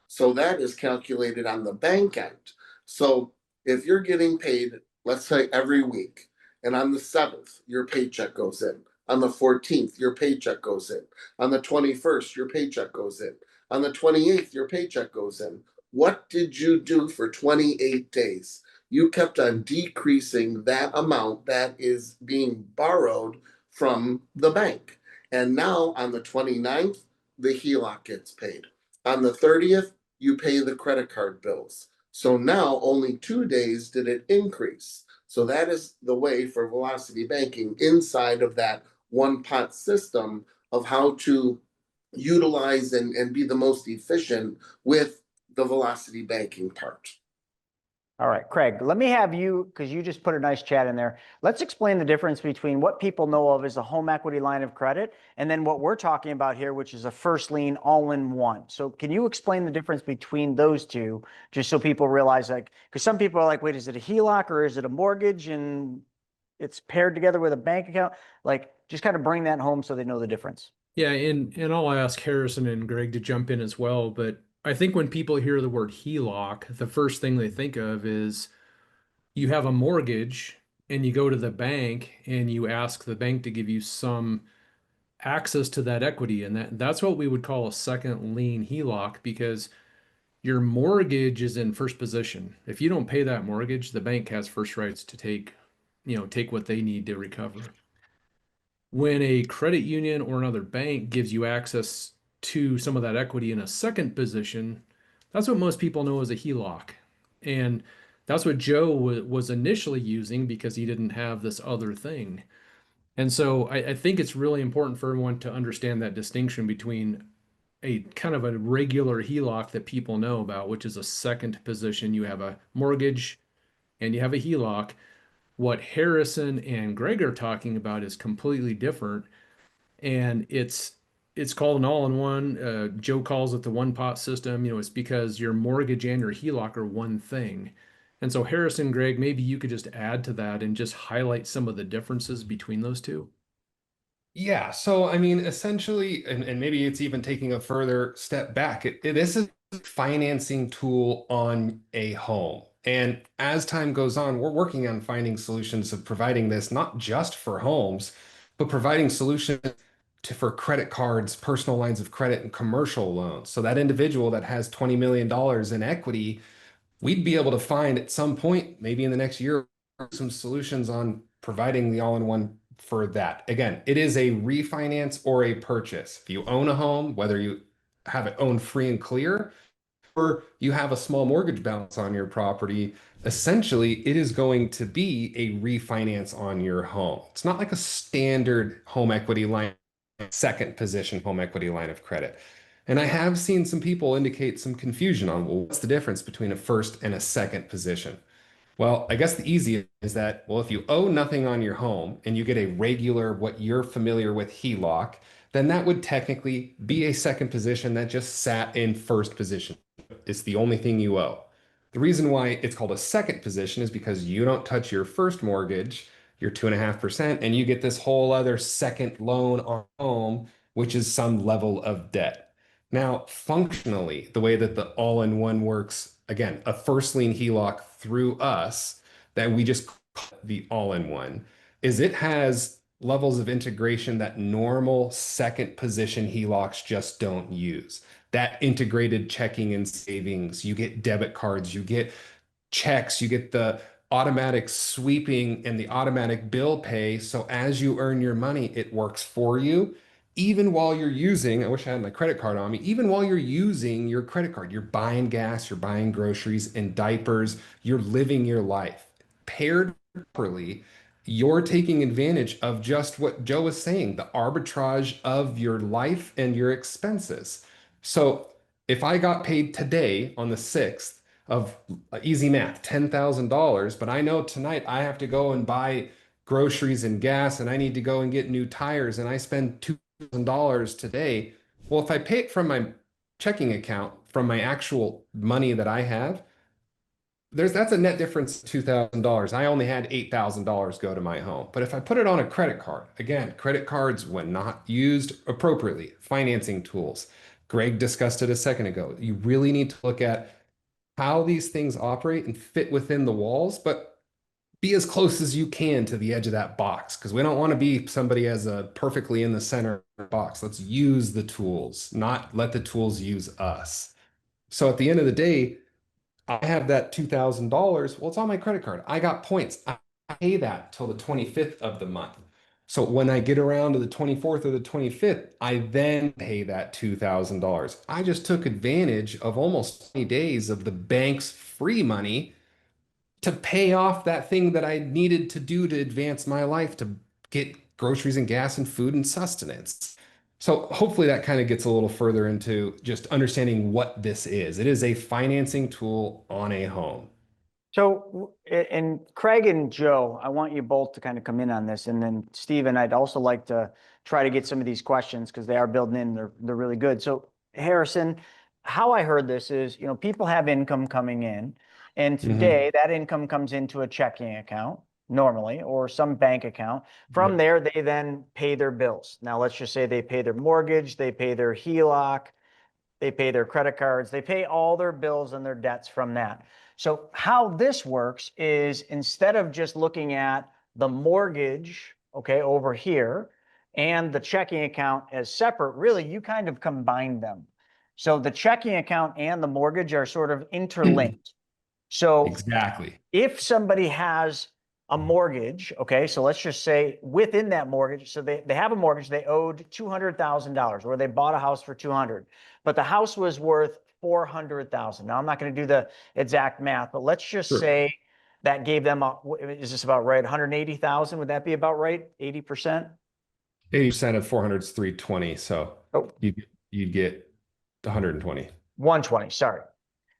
F: So that is calculated on the bank end. So if you're getting paid, let's say every week, and on the 7th, your paycheck goes in. On the 14th, your paycheck goes in. On the 21st, your paycheck goes in. On the 28th, your paycheck goes in. What did you do for 28 days? You kept on decreasing that amount that is being borrowed from the bank. And now on the 29th, the HELOC gets paid. On the 30th, you pay the credit card bills. So now only 2 days did it increase. So that is the way for velocity banking inside of that one pot system of how to utilize and be the most efficient with the velocity banking part.
A: All right, Craig, let me have you, because you just put a nice chat in there. Let's explain the difference between what people know of as a home equity line of credit and then what we're talking about here, which is a first lien all-in-one. So can you explain the difference between those two, just so people realize, like, because some people are like, wait, is it a HELOC or is it a mortgage and it's paired together with a bank account? Like, just kind of bring that home so they know the difference.
E: Yeah, and I'll ask Harrison and Greg to jump in as well, but I think when people hear the word HELOC, the first thing they think of is you have a mortgage and you go to the bank and you ask the bank to give you some access to that equity, and that's what we would call a second lien HELOC, because Your mortgage is in first position. If you don't pay that mortgage, the bank has first rights to take what they need to recover. When a credit union or another bank gives you access to some of that equity in a second position, that's what most people know as a HELOC. And that's what Joe was initially using because he didn't have this other thing. And so I think it's really important for everyone to understand that distinction between a kind of a regular HELOC that people know about, which is a second position. You have a mortgage and you have a HELOC. What Harrison and Greg are talking about is completely different, and it's called an all-in-one. Joe calls it the one-pot system. It's because your mortgage and your HELOC are one thing. And so Harrison, Greg, maybe you could just add to that and just highlight some of the differences between those two.
C: Yeah, so I mean, essentially, and maybe it's even taking a further step back. This is a financing tool on a home. And as time goes on, we're working on finding solutions of providing this not just for homes, but providing solutions for credit cards, personal lines of credit, and commercial loans. So that individual that has $20 million in equity, we'd be able to find at some point, maybe in the next year, some solutions on providing the all-in-one for that. Again, it is a refinance or a purchase. If you own a home, whether you have it owned free and clear, or you have a small mortgage balance on your property, essentially it is going to be a refinance on your home. It's not like a standard home equity line, second position home equity line of credit. And I have seen some people indicate some confusion on, well, what's the difference between a first and a second position? Well, I guess the easiest is that, well, if you owe nothing on your home and you get a regular, what you're familiar with HELOC, then that would technically be a second position that just sat in first position. It's the only thing you owe. The reason why it's called a second position is because you don't touch your first mortgage, your 2.5%, and you get this whole other second loan on home, which is some level of debt. Now, functionally, the way that the all-in-one works, again, a first lien HELOC through us that we just call the all-in-one, is it has levels of integration that normal second position HELOCs just don't use. That integrated checking and savings, you get debit cards, you get checks, you get the automatic sweeping and the automatic bill pay. So as you earn your money, it works for you. Even while you're using, I wish I had my credit card on me, even while you're using your credit card, you're buying gas, you're buying groceries and diapers, you're living your life. Paired properly, you're taking advantage of just what Joe was saying, the arbitrage of your life and your expenses. So if I got paid today on the 6th of easy math, $10,000, but I know tonight I have to go and buy groceries and gas and I need to go and get new tires and I spend $2,000 today. Well, if I pay it from my checking account, from my actual money that I have, that's a net difference of $2,000. I only had $8,000 go to my home. But if I put it on a credit card, again, credit cards, when not used appropriately, financing tools. Greg discussed it a second ago. You really need to look at how these things operate and fit within the walls, but be as close as you can to the edge of that box, because we don't want to be somebody as a perfectly in the center of the box. Let's use the tools, not let the tools use us. So at the end of the day, I have that $2,000. Well, it's on my credit card. I got points. I pay that till the 25th of the month. So when I get around to the 24th or the 25th, I then pay that $2,000. I just took advantage of almost 20 days of the bank's free money to pay off that thing that I needed to do to advance my life, to get groceries and gas and food and sustenance. So hopefully that kind of gets a little further into just understanding what this is. It is a financing tool on a home.
A: So, and Craig and Joe, I want you both to kind of come in on this. And then Stephen, I'd also like to try to get some of these questions because they are building in, they're really good. So Harrison, how I heard this is, people have income coming in, and today that income comes into a checking account normally, or some bank account. From there, they then pay their bills. Now, let's just say they pay their mortgage, they pay their HELOC, they pay their credit cards, they pay all their bills and their debts from that. So how this works is, instead of just looking at the mortgage, okay, over here, and the checking account as separate, really you kind of combine them. So the checking account and the mortgage are sort of interlinked. So
C: Exactly.
A: if somebody has a mortgage, okay, so let's just say within that mortgage, so they have a mortgage, they owed $200,000, or they bought a house for 200, but the house was worth 400,000. Now I'm not going to do the exact math, but let's just
C: Sure.
A: say that gave them, is this about right? 180,000, would that be about right? 80%?
C: 80% of 400 is 320. So
A: Oh.
C: you'd get 120.
A: 120, sorry.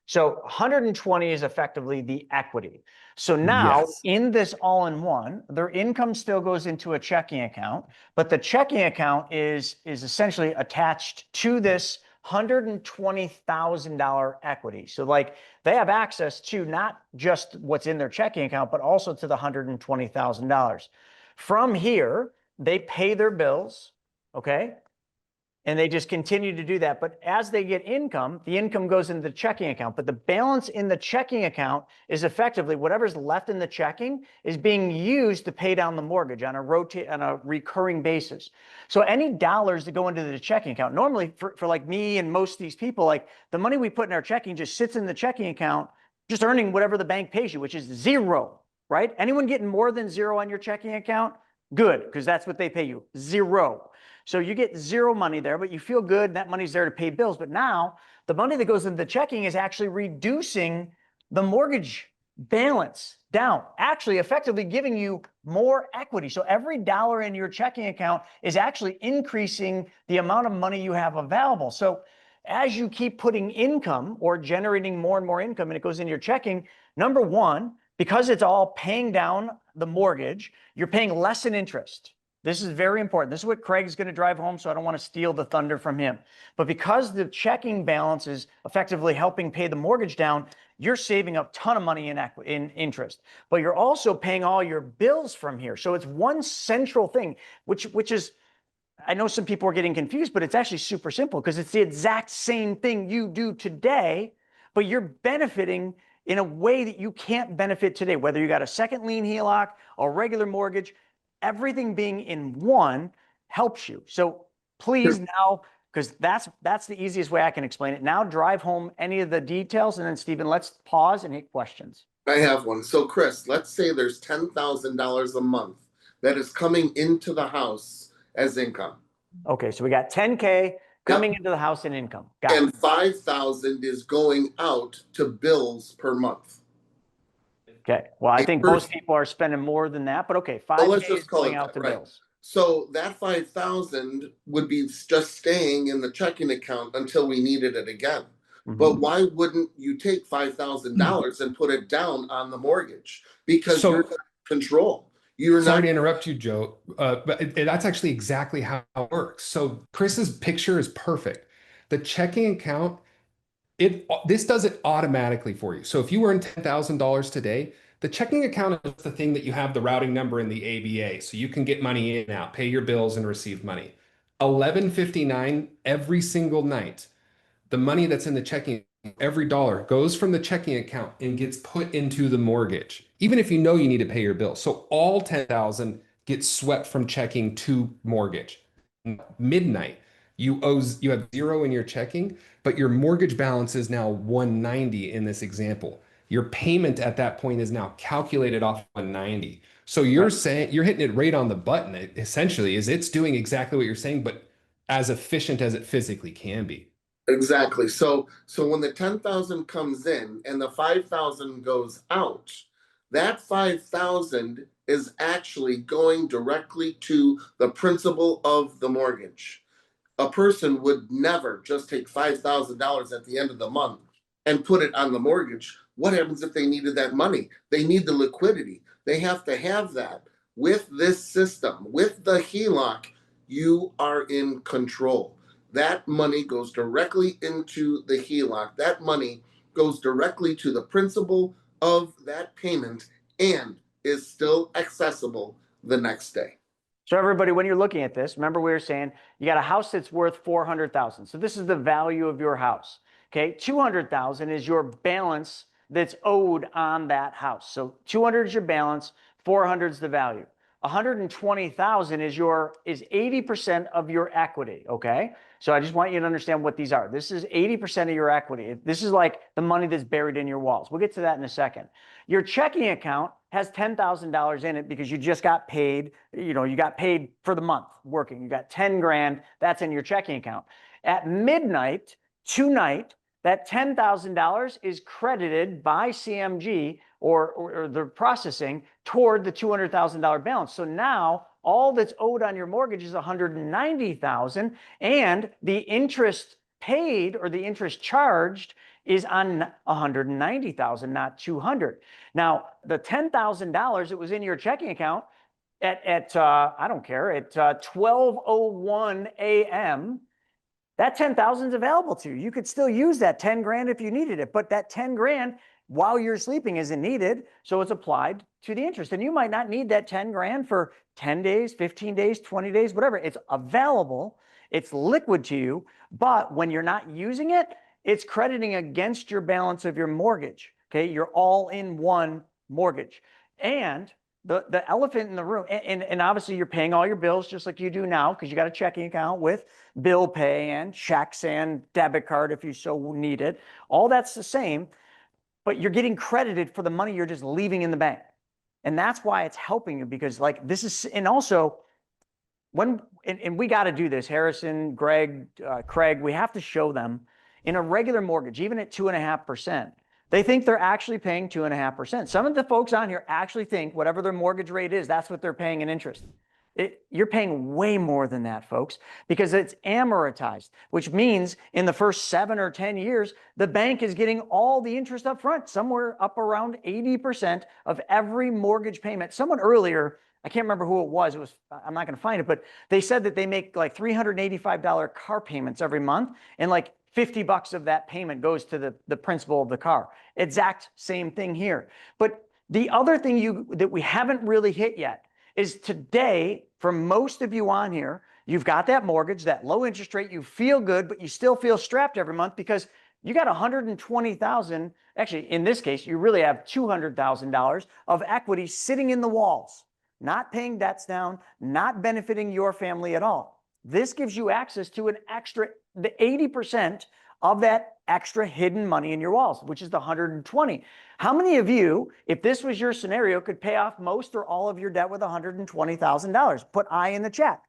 A: So 120 is effectively the equity. So now
C: Yes.
A: in this all-in-one, their income still goes into a checking account, but the checking account is essentially attached to this $120,000 equity. So like they have access to not just what's in their checking account, but also to the $120,000. From here, they pay their bills, okay? And they just continue to do that. But as they get income, the income goes into the checking account. But the balance in the checking account is effectively whatever's left in the checking is being used to pay down the mortgage on a recurring basis. So any dollars that go into the checking account, normally for like me and most of these people, like the money we put in our checking just sits in the checking account, just earning whatever the bank pays you, which is zero, right? Anyone getting more than zero on your checking account? Good, because that's what they pay you, zero. So you get zero money there, but you feel good. That money's there to pay bills. But now the money that goes into the checking is actually reducing the mortgage balance down, actually effectively giving you more equity. So every dollar in your checking account is actually increasing the amount of money you have available. So as you keep putting income or generating more and more income and it goes into your checking, number one, because it's all paying down the mortgage, you're paying less in interest. This is very important. This is what Craig's going to drive home, so I don't want to steal the thunder from him. But because the checking balance is effectively helping pay the mortgage down, you're saving a ton of money in interest. But you're also paying all your bills from here. So it's one central thing, which is, I know some people are getting confused, but it's actually super simple because it's the exact same thing you do today, but you're benefiting in a way that you can't benefit today, whether you got a second lien HELOC or regular mortgage. Everything being in one helps you. So please now, because that's the easiest way I can explain it. Now drive home any of the details, and then Stephen, let's pause and hit questions.
F: I have one. So Chris, let's say there's $10,000 a month that is coming into the house as income.
A: Okay, so we got 10K coming into the house in income. Got it.
F: And 5,000 is going out to bills per month.
A: Okay, well, I think most people are spending more than that, but okay, 5K is going out to bills.
F: So that 5,000 would be just staying in the checking account until we needed it again. But why wouldn't you take $5,000 and put it down on the mortgage? Because you're in control. You're
C: Sorry
F: not.
C: to interrupt you, Joe, but that's actually exactly how it works. So Chris's picture is perfect. The checking account, this does it automatically for you. So if you earn $10,000 today, the checking account is the thing that you have the routing number in the ABA, so you can get money in and out, pay your bills, and receive money. 11:59 every single night, the money that's in the checking, every dollar goes from the checking account and gets put into the mortgage, even if you know you need to pay your bill. So all 10,000 gets swept from checking to mortgage. Midnight, you have zero in your checking, but your mortgage balance is now 190 in this example. Your payment at that point is now calculated off 190. So you're saying you're hitting it right on the button. Essentially, it's doing exactly what you're saying, but as efficient as it physically can be.
F: Exactly. So when the 10,000 comes in and the 5,000 goes out, that 5,000 is actually going directly to the principal of the mortgage. A person would never just take $5,000 at the end of the month and put it on the mortgage. What happens if they needed that money? They need the liquidity. They have to have that. With this system, with the HELOC, you are in control. That money goes directly into the HELOC. That money goes directly to the principal of that payment and is still accessible the next day.
A: So everybody, when you're looking at this, remember we were saying you got a house that's worth 400,000. So this is the value of your house. Okay, 200,000 is your balance that's owed on that house. So 200 is your balance, 400 is the value. 120,000 is 80% of your equity. Okay. So I just want you to understand what these are. This is 80% of your equity. This is like the money that's buried in your walls. We'll get to that in a second. Your checking account has $10,000 in it because you just got paid. You know, you got paid for the month working. You got 10 grand. That's in your checking account. At midnight tonight, that $10,000 is credited by CMG or the processing toward the $200,000 balance. So now all that's owed on your mortgage is $190,000, and the interest paid or the interest charged is on $190,000, not $200,000. Now, the $10,000 that was in your checking account at I don't care, at 12:01 a.m., that 10,000 is available to you. You could still use that 10 grand if you needed it, but that 10 grand while you're sleeping isn't needed. So it's applied to the interest. And you might not need that 10 grand for 10 days, 15 days, 20 days, whatever. It's available. It's liquid to you. But when you're not using it, it's crediting against your balance of your mortgage. Okay. You're all in one mortgage. And the elephant in the room, and obviously you're paying all your bills just like you do now, because you got a checking account with bill pay and checks and debit card if you so need it. All that's the same, but you're getting credited for the money you're just leaving in the bank. And that's why it's helping you, because like this is, and also when, and we got to do this, Harrison, Greg, Craig, we have to show them in a regular mortgage, even at 2.5%, they think they're actually paying 2.5%. Some of the folks on here actually think whatever their mortgage rate is, that's what they're paying in interest. You're paying way more than that, folks, because it's amortized, which means in the first 7 or 10 years, the bank is getting all the interest up front, somewhere up around 80% of every mortgage payment. Someone earlier, I can't remember who it was, I'm not going to find it, but they said that they make like $385 car payments every month, and like $50 of that payment goes to the principal of the car. Exact same thing here. But the other thing that we haven't really hit yet is today, for most of you on here, you've got that mortgage, that low interest rate, you feel good, but you still feel strapped every month because you got $120,000. Actually, in this case, you really have $200,000 of equity sitting in the walls, not paying debts down, not benefiting your family at all. This gives you access to an extra, the 80% of that extra hidden money in your walls, which is the 120. How many of you, if this was your scenario, could pay off most or all of your debt with $120,000? Put I in the chat.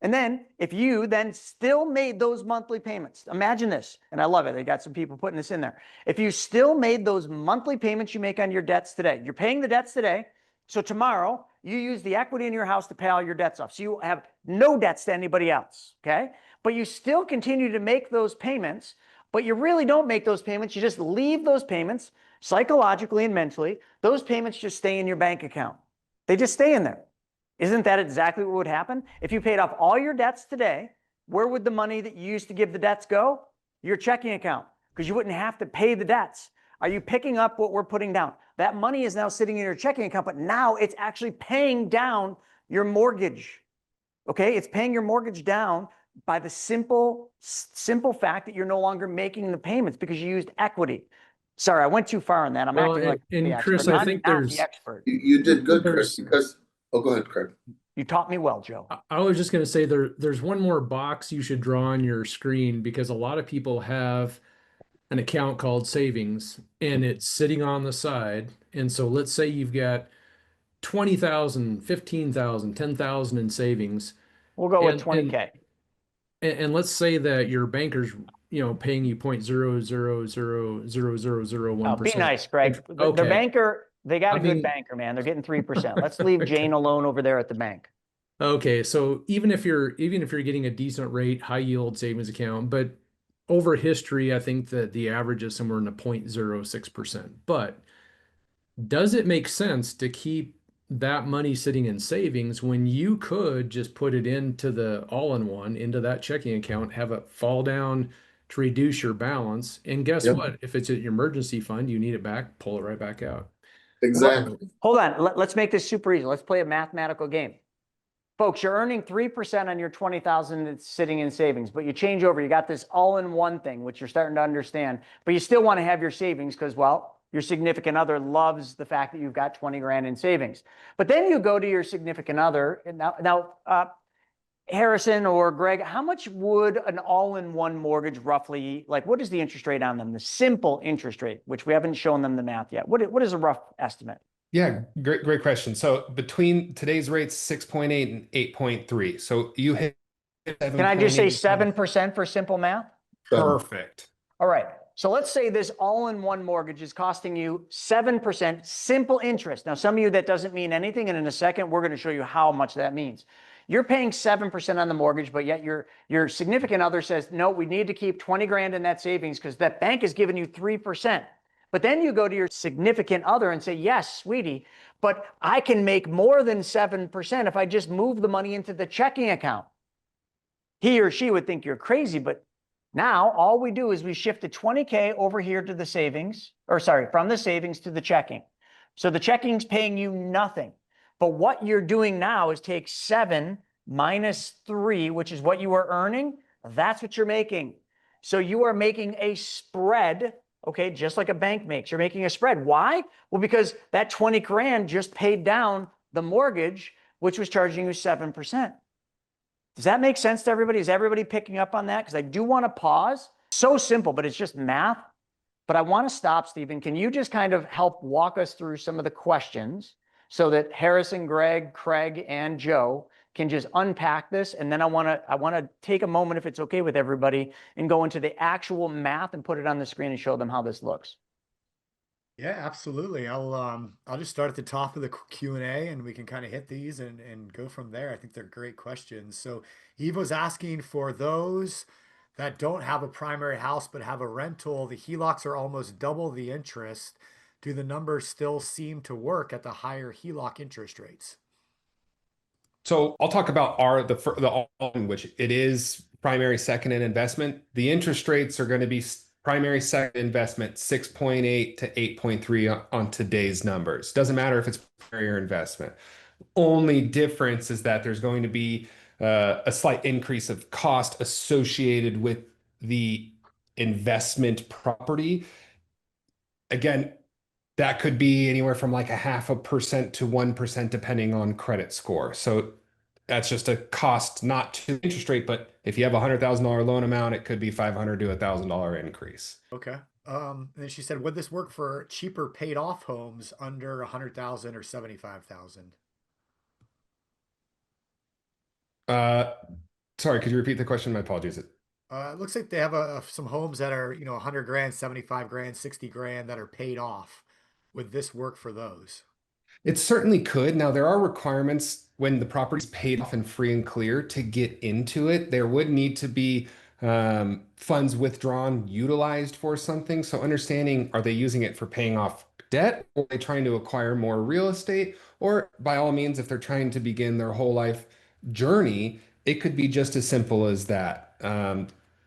A: And then if you then still made those monthly payments, imagine this, and I love it. I got some people putting this in there. If you still made those monthly payments you make on your debts today, you're paying the debts today. So tomorrow you use the equity in your house to pay all your debts off. So you have no debts to anybody else. Okay. But you still continue to make those payments, but you really don't make those payments. You just leave those payments psychologically and mentally. Those payments just stay in your bank account. They just stay in there. Isn't that exactly what would happen? If you paid off all your debts today, where would the money that you used to give the debts go? Your checking account, because you wouldn't have to pay the debts. Are you picking up what we're putting down? That money is now sitting in your checking account, but now it's actually paying down your mortgage. Okay, it's paying your mortgage down by the simple fact that you're no longer making the payments because you used equity. Sorry, I went too far on that. I'm
E: Well,
A: acting like the
E: and Chris,
A: expert.
E: I think
A: I'm
E: there's
A: the expert.
F: You did good, Chris, because, oh, go ahead, Craig.
A: You taught me well, Joe.
E: I was just going to say there's one more box you should draw on your screen, because a lot of people have an account called savings and it's sitting on the side. And so let's say you've got 20,000, 15,000, 10,000 in savings.
A: We'll go with 20K.
E: And let's say that your banker's, paying you 0.00000001%.
A: Be nice, Greg.
E: Okay.
A: The banker, they got a good banker, man. They're getting 3%. Let's leave Jane alone over there at the bank.
E: Okay, so even if you're getting a decent rate, high yield savings account, but over history, I think that the average is somewhere in the 0.06%. But does it make sense to keep that money sitting in savings when you could just put it into the all-in-one, into that checking account, have it fall down to reduce your balance? And guess what? If it's an emergency fund, you need it back, pull it right back out.
F: Exactly.
A: Hold on. Let's make this super easy. Let's play a mathematical game. Folks, you're earning 3% on your 20,000 that's sitting in savings, but you change over. You got this all-in-one thing, which you're starting to understand, but you still want to have your savings because, well, Your significant other loves the fact that you've got 20 grand in savings. But then you go to your significant other, and now, Harrison or Greg, how much would an all-in-one mortgage roughly, like what is the interest rate on them? The simple interest rate, which we haven't shown them the math yet. What is a rough estimate?
C: Yeah, great question. So between today's rates, 6.8 and 8.3. So you hit
A: Can I just say
C: 7.8.
A: 7% for simple math?
C: Perfect.
A: All right. So let's say this all-in-one mortgage is costing you 7% simple interest. Now, some of you that doesn't mean anything, and in a second, we're going to show you how much that means. You're paying 7% on the mortgage, but yet your significant other says, no, we need to keep 20 grand in that savings because that bank is giving you 3%. But then you go to your significant other and say, yes, sweetie, but I can make more than 7% if I just move the money into the checking account. He or she would think you're crazy, but now all we do is we shift the 20K over here to the savings, or sorry, from the savings to the checking. So the checking's paying you nothing. But what you're doing now is take 7 minus 3, which is what you are earning. That's what you're making. So you are making a spread, okay, just like a bank makes. You're making a spread. Why? Well, because that 20 grand just paid down the mortgage, which was charging you 7%. Does that make sense to everybody? Is everybody picking up on that? Because I do want to pause. So simple, but it's just math. But I want to stop, Stephen. Can you just kind of help walk us through some of the questions so that Harrison, Greg, Craig, and Joe can just unpack this? And then I want to take a moment, if it's okay with everybody, and go into the actual math and put it on the screen and show them how this looks.
B: Yeah, absolutely. I'll just start at the top of the Q&A and we can kind of hit these and go from there. I think they're great questions. So Evo's asking, for those that don't have a primary house but have a rental, the HELOCs are almost double the interest. Do the numbers still seem to work at the higher HELOC interest rates?
C: So I'll talk about the all-in, which it is primary, second, and investment. The interest rates are going to be primary, second, investment 6.8 to 8.3 on today's numbers. Doesn't matter if it's primary or investment. Only difference is that there's going to be a slight increase of cost associated with the investment property. Again, that could be anywhere from like 0.5% to 1% depending on credit score. So that's just a cost, not to interest rate, but if you have a $100,000 loan amount, it could be $500 to $1,000 increase.
B: Okay. And then she said, would this work for cheaper paid off homes under 100,000 or 75,000?
C: Sorry, could you repeat the question? My apologies.
B: It looks like they have some homes that are, 100 grand, 75 grand, 60 grand that are paid off. Would this work for those?
C: It certainly could. Now, there are requirements when the property's paid off and free and clear to get into it. There would need to be funds withdrawn, utilized for something. So understanding, are they using it for paying off debt? Or are they trying to acquire more real estate? Or by all means, if they're trying to begin their whole life journey, it could be just as simple as that.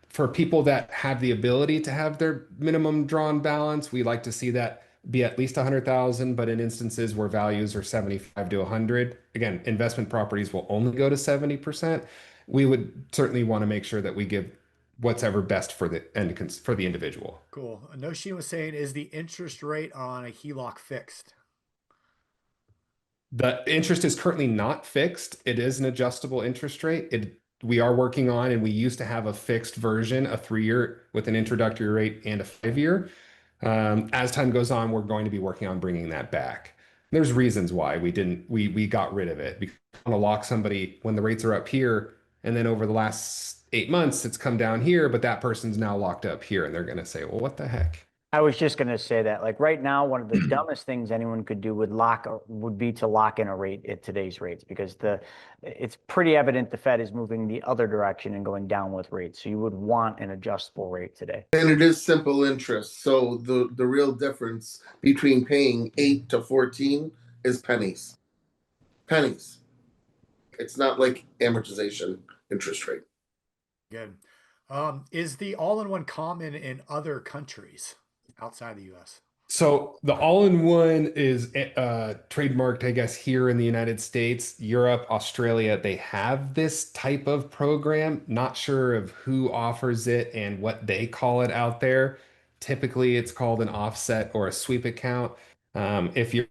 C: For people that have the ability to have their minimum drawn balance, we like to see that be at least 100,000, but in instances where values are 75 to 100, again, investment properties will only go to 70%. We would certainly want to make sure that we give what's ever best for the individual.
B: Cool. Noshin was saying, is the interest rate on a HELOC fixed?
C: The interest is currently not fixed. It is an adjustable interest rate. We are working on, and we used to have a fixed version, a 3-year with an introductory rate and a 5-year. As time goes on, we're going to be working on bringing that back. There's reasons why we got rid of it. Because we want to lock somebody when the rates are up here, and then over the last 8 months, it's come down here, but that person's now locked up here, and they're going to say, well, what the heck?
A: I was just going to say that, like right now, one of the dumbest things anyone could do would be to lock in a rate at today's rates, because it's pretty evident the Fed is moving the other direction and going down with rates. So you would want an adjustable rate today.
F: And it is simple interest. So the real difference between paying 8 to 14 is pennies. Pennies. It's not like amortization interest rate.
B: Good. Is the all-in-one common in other countries outside the US?
C: So the all-in-one is trademarked, I guess, here in the United States, Europe, Australia. They have this type of program. Not sure of who offers it and what they call it out there. Typically, it's called an offset or a sweep account. If you're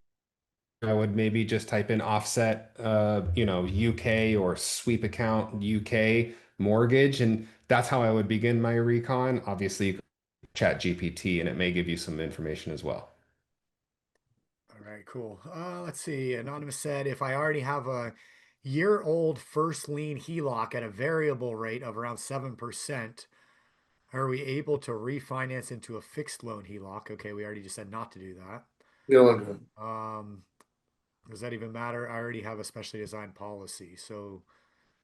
C: I would maybe just type in offset, UK or sweep account UK mortgage, and that's how I would begin my recon. Obviously, you can chat GPT, and it may give you some information as well.
B: All right, cool. Let's see. Anonymous said, if I already have a year-old first lien HELOC at a variable rate of around 7%, are we able to refinance into a fixed loan HELOC? Okay, we already just said not to do that.
F: You know,
B: Does that even matter? I already have a specially designed policy. So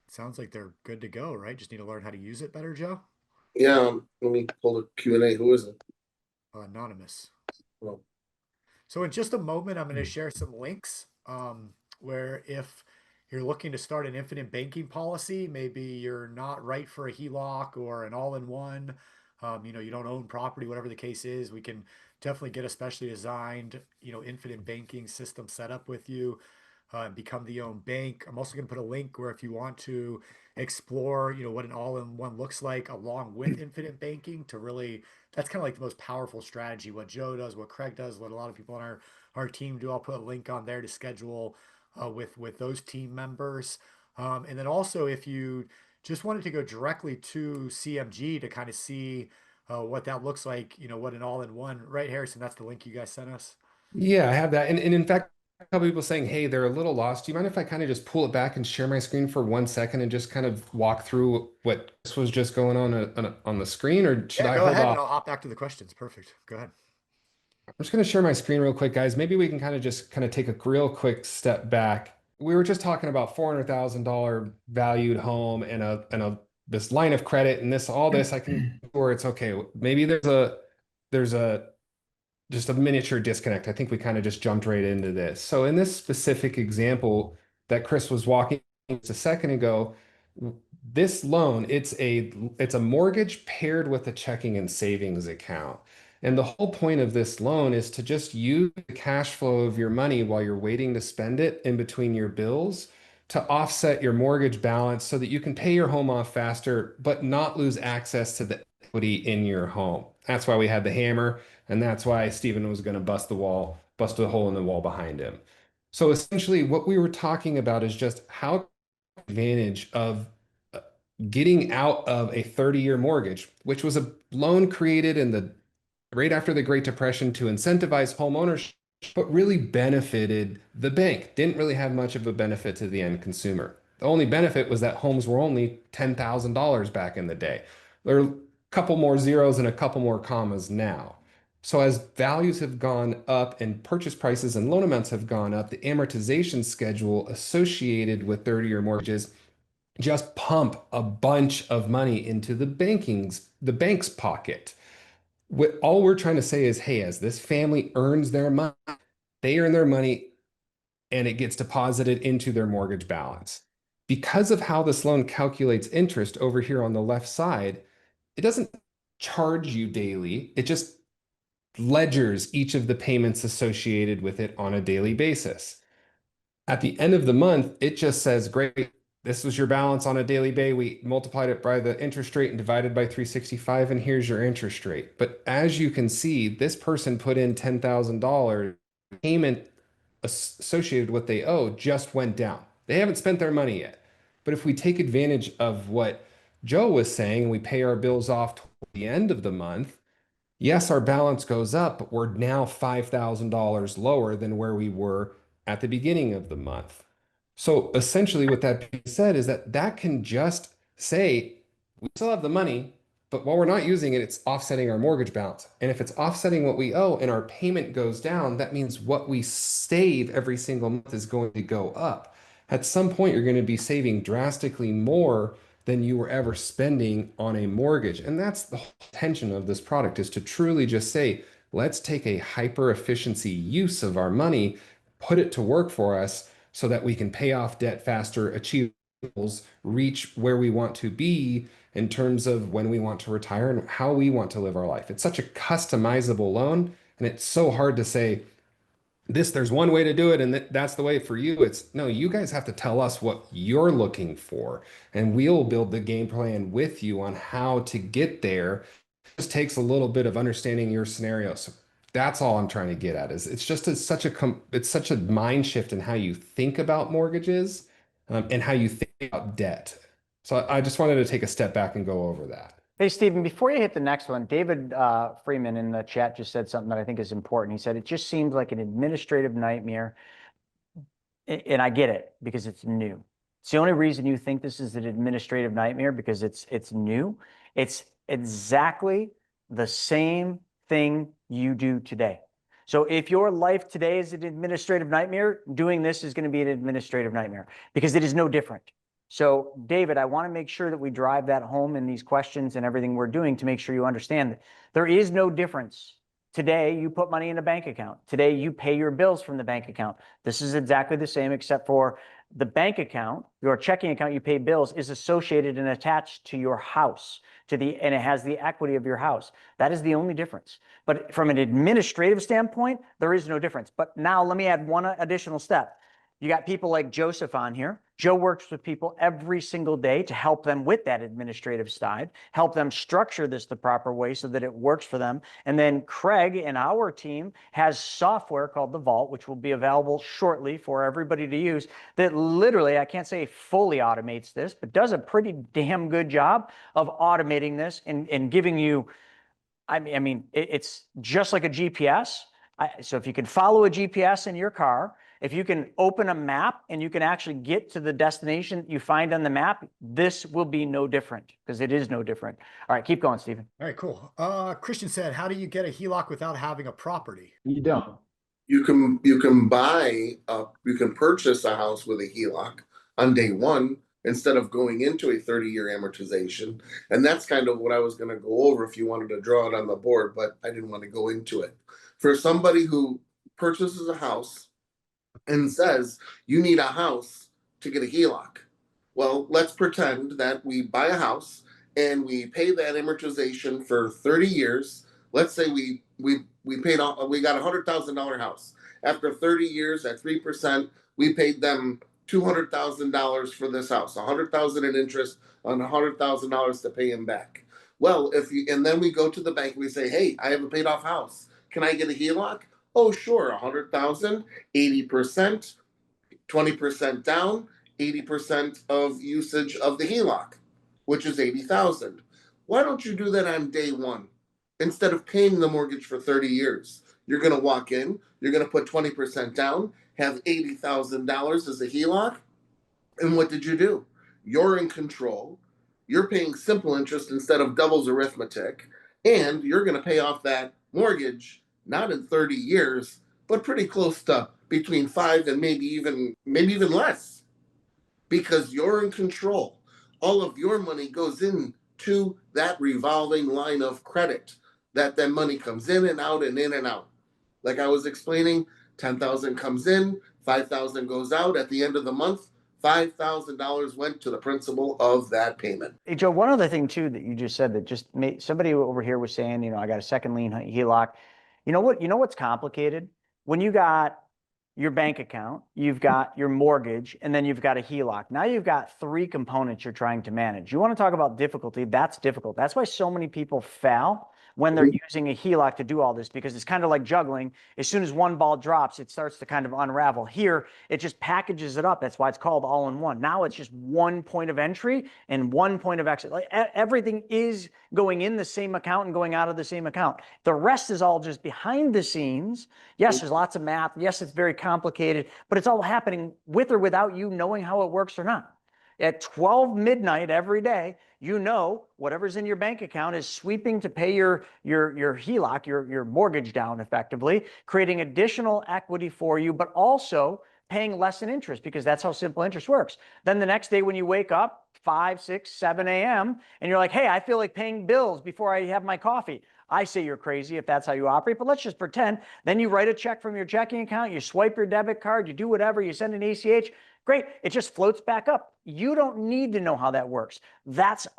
B: it sounds like they're good to go, right? Just need to learn how to use it better, Joe.
F: yeah, let me pull the Q&A. Who is it?
B: Anonymous.
F: Well,
B: So in just a moment, I'm going to share some links where if you're looking to start an infinite banking policy, maybe you're not right for a HELOC or an all-in-one, you don't own property, whatever the case is, we can definitely get a specially designed, infinite banking system set up with you. Become the own bank. I'm also going to put a link where if you want to explore, what an all-in-one looks like along with infinite banking to really, that's kind of like the most powerful strategy. What Joe does, what Craig does, what a lot of people on our team do. I'll put a link on there to schedule with those team members. And then also if you just wanted to go directly to CMG to kind of see what that looks like, what an all-in-one, right, Harrison? That's the link you guys sent us.
C: Yeah, I have that. And in fact, a couple people saying, hey, they're a little lost. Do you mind if I kind of just pull it back and share my screen for 1 second and just kind of walk through what this was just going on the screen, or should
B: Yeah,
C: I
B: go
C: hold
B: ahead and
C: off?
B: I'll hop back to the questions. Perfect. Go ahead.
C: I'm just going to share my screen real quick, guys. Maybe we can kind of just kind of take a real quick step back. We were just talking about $400,000 valued home and a this line of credit and this all this I can where it's okay. Maybe there's a just a miniature disconnect. I think we kind of just jumped right into this. So in this specific example that Chris was walking just a second ago, this loan, it's a mortgage paired with a checking and savings account. And the whole point of this loan is to just use the cash flow of your money while you're waiting to spend it in between your bills to offset your mortgage balance so that you can pay your home off faster, but not lose access to the equity in your home. That's why we had the hammer. And that's why Stephen was going to bust a hole in the wall behind him. So essentially, what we were talking about is just how to take advantage of getting out of a 30-year mortgage, which was a loan created in the right after the Great Depression to incentivize home ownership, but really benefited the bank. Didn't really have much of a benefit to the end consumer. The only benefit was that homes were only $10,000 back in the day. There are a couple more zeros and a couple more commas now. So as values have gone up and purchase prices and loan amounts have gone up, the amortization schedule associated with 30-year mortgages just pump a bunch of money into the bank's pocket. What all we're trying to say is, hey, as this family earns their money, they earn their money and it gets deposited into their mortgage balance. Because of how this loan calculates interest over here on the left side, it doesn't charge you daily. It just ledgers each of the payments associated with it on a daily basis. At the end of the month, it just says, great, this was your balance on a daily basis. We multiplied it by the interest rate and divided by 365, and here's your interest rate. But as you can see, this person put in $10,000 payment associated with what they owe just went down. They haven't spent their money yet. But if we take advantage of what Joe was saying and we pay our bills off toward the end of the month, yes, our balance goes up, but we're now $5,000 lower than where we were at the beginning of the month. So essentially, what that being said is that that can just say we still have the money, but while we're not using it, it's offsetting our mortgage balance. And if it's offsetting what we owe and our payment goes down, that means what we save every single month is going to go up. At some point, you're going to be saving drastically more than you were ever spending on a mortgage. And that's the whole intention of this product is to truly just say, let's take a hyper efficiency use of our money, put it to work for us so that we can pay off debt faster, achieve goals, reach where we want to be in terms of when we want to retire and how we want to live our life. It's such a customizable loan, and it's so hard to say, there's one way to do it and that's the way for you. It's no, you guys have to tell us what you're looking for and we'll build the game plan with you on how to get there just takes a little bit of understanding your scenario. So that's all I'm trying to get at is it's just it's such a mind shift in how you think about mortgages and how you think about debt. So I just wanted to take a step back and go over that.
A: Hey, Stephen, before you hit the next one, David Freeman in the chat just said something that I think is important. He said, it just seems like an administrative nightmare. And I get it because it's new. It's the only reason you think this is an administrative nightmare because it's new. It's exactly the same thing you do today. So if your life today is an administrative nightmare, doing this is going to be an administrative nightmare because it is no different. So David, I want to make sure that we drive that home in these questions and everything we're doing to make sure you understand that there is no difference. Today, you put money in a bank account. Today, you pay your bills from the bank account. This is exactly the same, except for the bank account, your checking account you pay bills is associated and attached to your house, and it has the equity of your house. That is the only difference. But from an administrative standpoint, there is no difference. But now let me add one additional step. You got people like Joseph on here. Joe works with people every single day to help them with that administrative side, help them structure this the proper way so that it works for them. And then Craig and our team has software called the Vault, which will be available shortly for everybody to use, that literally, I can't say fully automates this, but does a pretty damn good job of automating this and giving you, it's just like a GPS. So if you can follow a GPS in your car, if you can open a map and you can actually get to the destination you find on the map, this will be no different because it is no different. All right, keep going, Stephen.
B: All right, cool. Christian said, how do you get a HELOC without having a property?
D: You don't.
F: You can purchase a house with a HELOC on day one instead of going into a 30-year amortization. And that's kind of what I was going to go over if you wanted to draw it on the board, but I didn't want to go into it. For somebody who purchases a house and says, you need a house to get a HELOC. Well, let's pretend that we buy a house and we pay that amortization for 30 years. Let's say we got a $100,000 house. After 30 years at 3%, we paid them $200,000 for this house, $100,000 in interest on $100,000 to pay him back. Well, and then we go to the bank and we say, hey, I have a paid off house. Can I get a HELOC? Oh, sure, 100,000, 80%, 20% down, 80% of usage of the HELOC, which is 80,000. Why don't you do that on day one instead of paying the mortgage for 30 years? You're going to walk in, you're going to put 20% down, have $80,000 as a HELOC, and what did you do? You're in control. You're paying simple interest instead of doubles arithmetic, and you're going to pay off that mortgage not in 30 years, but pretty close to between 5 and maybe even less, because you're in control. All of your money goes into that revolving line of credit. That then money comes in and out and in and out. Like I was explaining, 10,000 comes in, 5,000 goes out. At the end of the month, $5,000 went to the principal of that payment.
A: Hey, Joe, one other thing too that you just said that just made somebody over here was saying, I got a second lien HELOC. You know what's complicated? When you got your bank account, you've got your mortgage, and then you've got a HELOC. Now you've got three components you're trying to manage. You want to talk about difficulty? That's difficult. That's why so many people fail when they're using a HELOC to do all this, because it's kind of like juggling. As soon as one ball drops, it starts to kind of unravel. Here, it just packages it up. That's why it's called all-in-one. Now it's just one point of entry and one point of exit. Like everything is going in the same account and going out of the same account. The rest is all just behind the scenes. Yes, there's lots of math. Yes, it's very complicated, but it's all happening with or without you knowing how it works or not. At 12 midnight every day, whatever's in your bank account is sweeping to pay your HELOC, your mortgage down effectively, creating additional equity for you, but also paying less in interest because that's how simple interest works. Then the next day when you wake up, 5, 6, 7 a.m., and you're like, hey, I feel like paying bills before I have my coffee. I say you're crazy if that's how you operate, but let's just pretend. Then you write a check from your checking account, you swipe your debit card, you do whatever, you send an ACH. Great, it just floats back up. You don't need to know how that works. That's the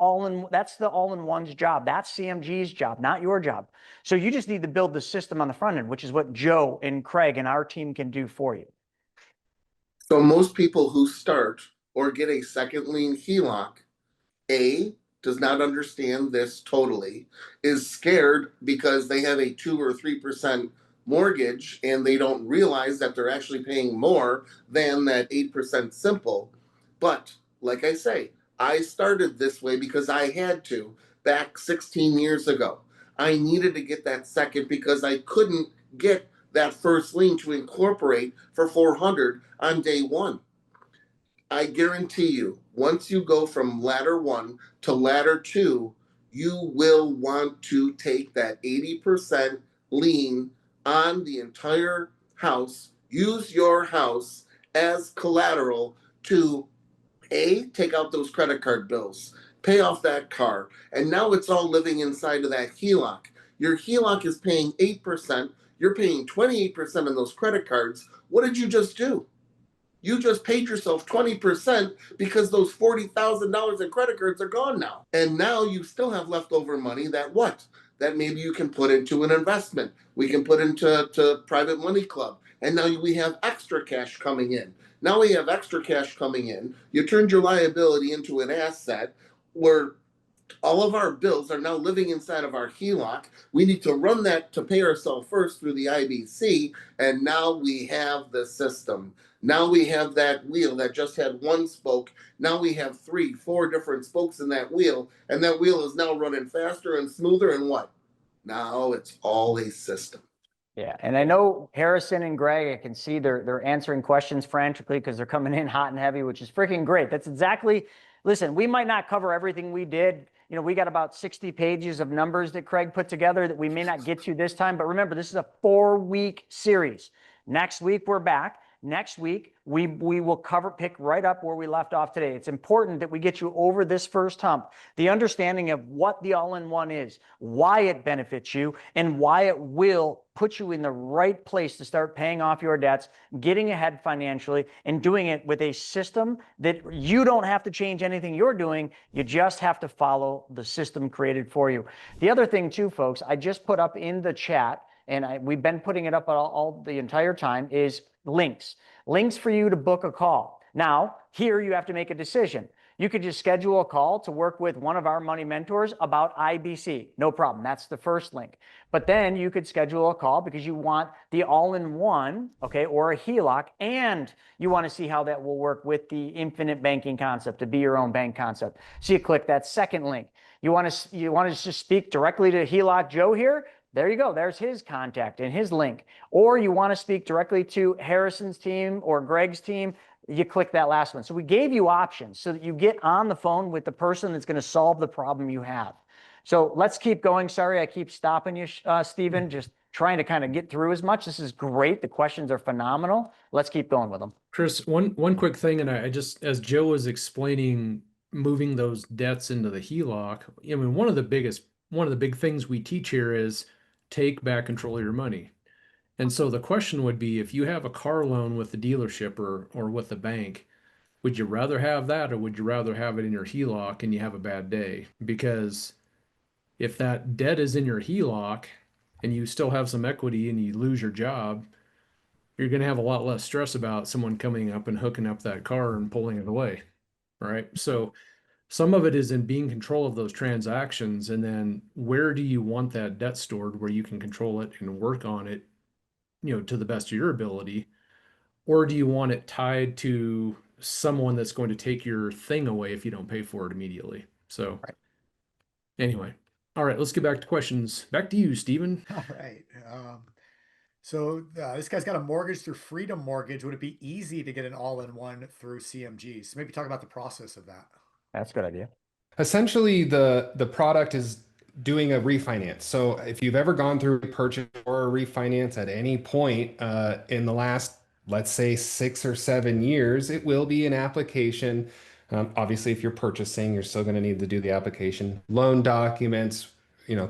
A: all-in-one's job. That's CMG's job, not your job. So you just need to build the system on the front end, which is what Joe and Craig and our team can do for you.
F: So most people who start or get a second lien HELOC, does not understand this totally, is scared because they have a 2 or 3% mortgage and they don't realize that they're actually paying more than that 8% simple. But like I say, I started this way because I had to back 16 years ago. I needed to get that second because I couldn't get that first lien to incorporate for 400 on day one. I guarantee you, once you go from ladder 1 to ladder 2, you will want to take that 80% lien on the entire house, use your house as collateral to take out those credit card bills, pay off that car, and now it's all living inside of that HELOC. Your HELOC is paying 8%, you're paying 28% on those credit cards. What did you just do? You just paid yourself 20% because those $40,000 in credit cards are gone now. And now you still have leftover money that what? That maybe you can put into an investment. We can put into private money club. And now we have extra cash coming in. Now we have extra cash coming in. You turned your liability into an asset where all of our bills are now living inside of our HELOC. We need to run that to pay ourselves first through the IBC. And now we have the system. Now we have that wheel that just had one spoke. Now we have 3, 4 different spokes in that wheel. And that wheel is now running faster and smoother. And what? Now it's all a system.
A: Yeah, and I know Harrison and Greg, I can see they're answering questions frantically because they're coming in hot and heavy, which is freaking great. That's exactly, listen, we might not cover everything we did. You know, we got about 60 pages of numbers that Craig put together that we may not get to this time. But remember, this is a 4-week series. Next week, we're back. Next week, we will pick right up where we left off today. It's important that we get you over this first hump, the understanding of what the all-in-one is, why it benefits you, and why it will put you in the right place to start paying off your debts, getting ahead financially, and doing it with a system that you don't have to change anything you're doing. You just have to follow the system created for you. The other thing too, folks, I just put up in the chat, and we've been putting it up all the entire time, is links for you to book a call. Now, here you have to make a decision. You could just schedule a call to work with one of our money mentors about IBC. No problem. That's the first link. But then you could schedule a call because you want the all-in-one, okay, or a HELOC, and you want to see how that will work with the infinite banking concept, to be your own bank concept. So you click that second link. You want to just speak directly to HELOC Joe here? There you go. There's his contact and his link. Or you want to speak directly to Harrison's team or Greg's team, you click that last one. So we gave you options so that you get on the phone with the person that's going to solve the problem you have. So let's keep going. Sorry, I keep stopping you, Stephen, just trying to kind of get through as much. This is great. The questions are phenomenal. Let's keep going with them.
E: Chris, one quick thing, and I just, as Joe was explaining, moving those debts into the HELOC, I mean, one of the big things we teach here is take back control of your money. And so the question would be, if you have a car loan with the dealership or with the bank, would you rather have that, or would you rather have it in your HELOC and you have a bad day? Because if that debt is in your HELOC and you still have some equity and you lose your job, you're going to have a lot less stress about someone coming up and hooking up that car and pulling it away. Right. So some of it is in being control of those transactions. And then where do you want that debt stored where you can control it and work on it, to the best of your ability? Or do you want it tied to someone that's going to take your thing away if you don't pay for it immediately? So anyway, all right, let's get back to questions. Back to you, Stephen.
B: All right. So this guy's got a mortgage through Freedom Mortgage. Would it be easy to get an all-in-one through CMG? So maybe talk about the process of that.
A: That's a good idea.
C: Essentially, the product is doing a refinance. So if you've ever gone through a purchase or a refinance at any point in the last, let's say, 6 or 7 years, it will be an application. Obviously, if you're purchasing, you're still going to need to do the application, loan documents,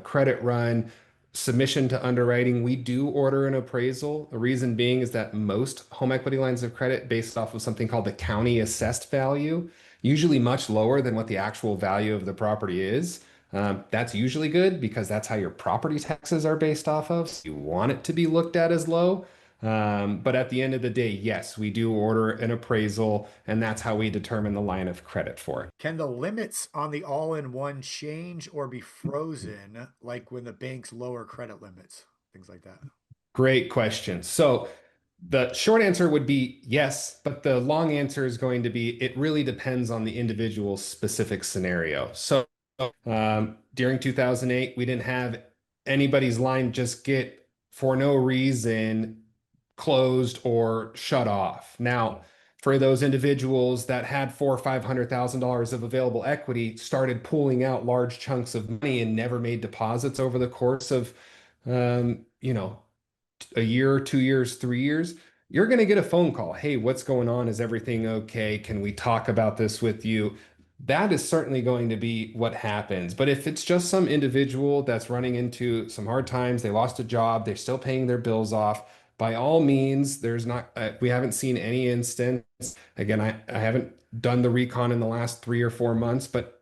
C: credit run, submission to underwriting. We do order an appraisal. The reason being is that most home equity lines of credit based off of something called the county assessed value, usually much lower than what the actual value of the property is. That's usually good because that's how your property taxes are based off of. So you want it to be looked at as low. But at the end of the day, yes, we do order an appraisal, and that's how we determine the line of credit for it.
B: Can the limits on the all-in-one change or be frozen, like when the banks lower credit limits, things like that?
C: Great question. So the short answer would be yes, but the long answer is going to be it really depends on the individual specific scenario. So during 2008, we didn't have anybody's line just get for no reason closed or shut off. Now, for those individuals that had $400,000 or $500,000 of available equity, started pulling out large chunks of money and never made deposits over the course of, a year, 2 years, 3 years, you're going to get a phone call. Hey, what's going on? Is everything okay? Can we talk about this with you? That is certainly going to be what happens. But if it's just some individual that's running into some hard times, they lost a job, they're still paying their bills off, by all means, we haven't seen any instance. Again, I haven't done the recon in the last 3 or 4 months, but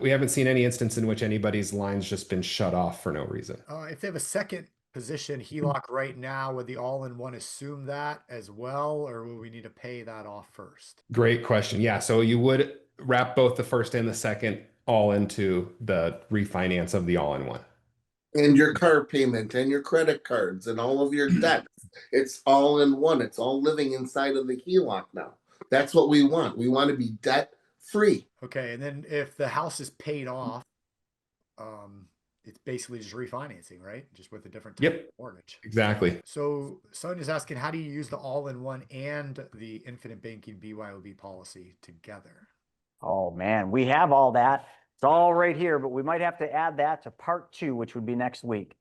C: we haven't seen any instance in which anybody's line's just been shut off for no reason.
B: If they have a second position HELOC right now, would the all-in-one assume that as well, or will we need to pay that off first?
C: Great question. Yeah, so you would wrap both the first and the second all into the refinance of the all-in-one.
F: And your car payment and your credit cards and all of your debts. It's all in one. It's all living inside of the HELOC now. That's what we want. We want to be debt free.
B: Okay, and then if the house is paid off, it's basically just refinancing, right? Just with a different type of mortgage.
C: Exactly.
B: So Sonia's asking, how do you use the all-in-one and the infinite banking BYOB policy together?
A: Oh man, we have all that. It's all right here, but we might have to add that to part 2, which would be next week.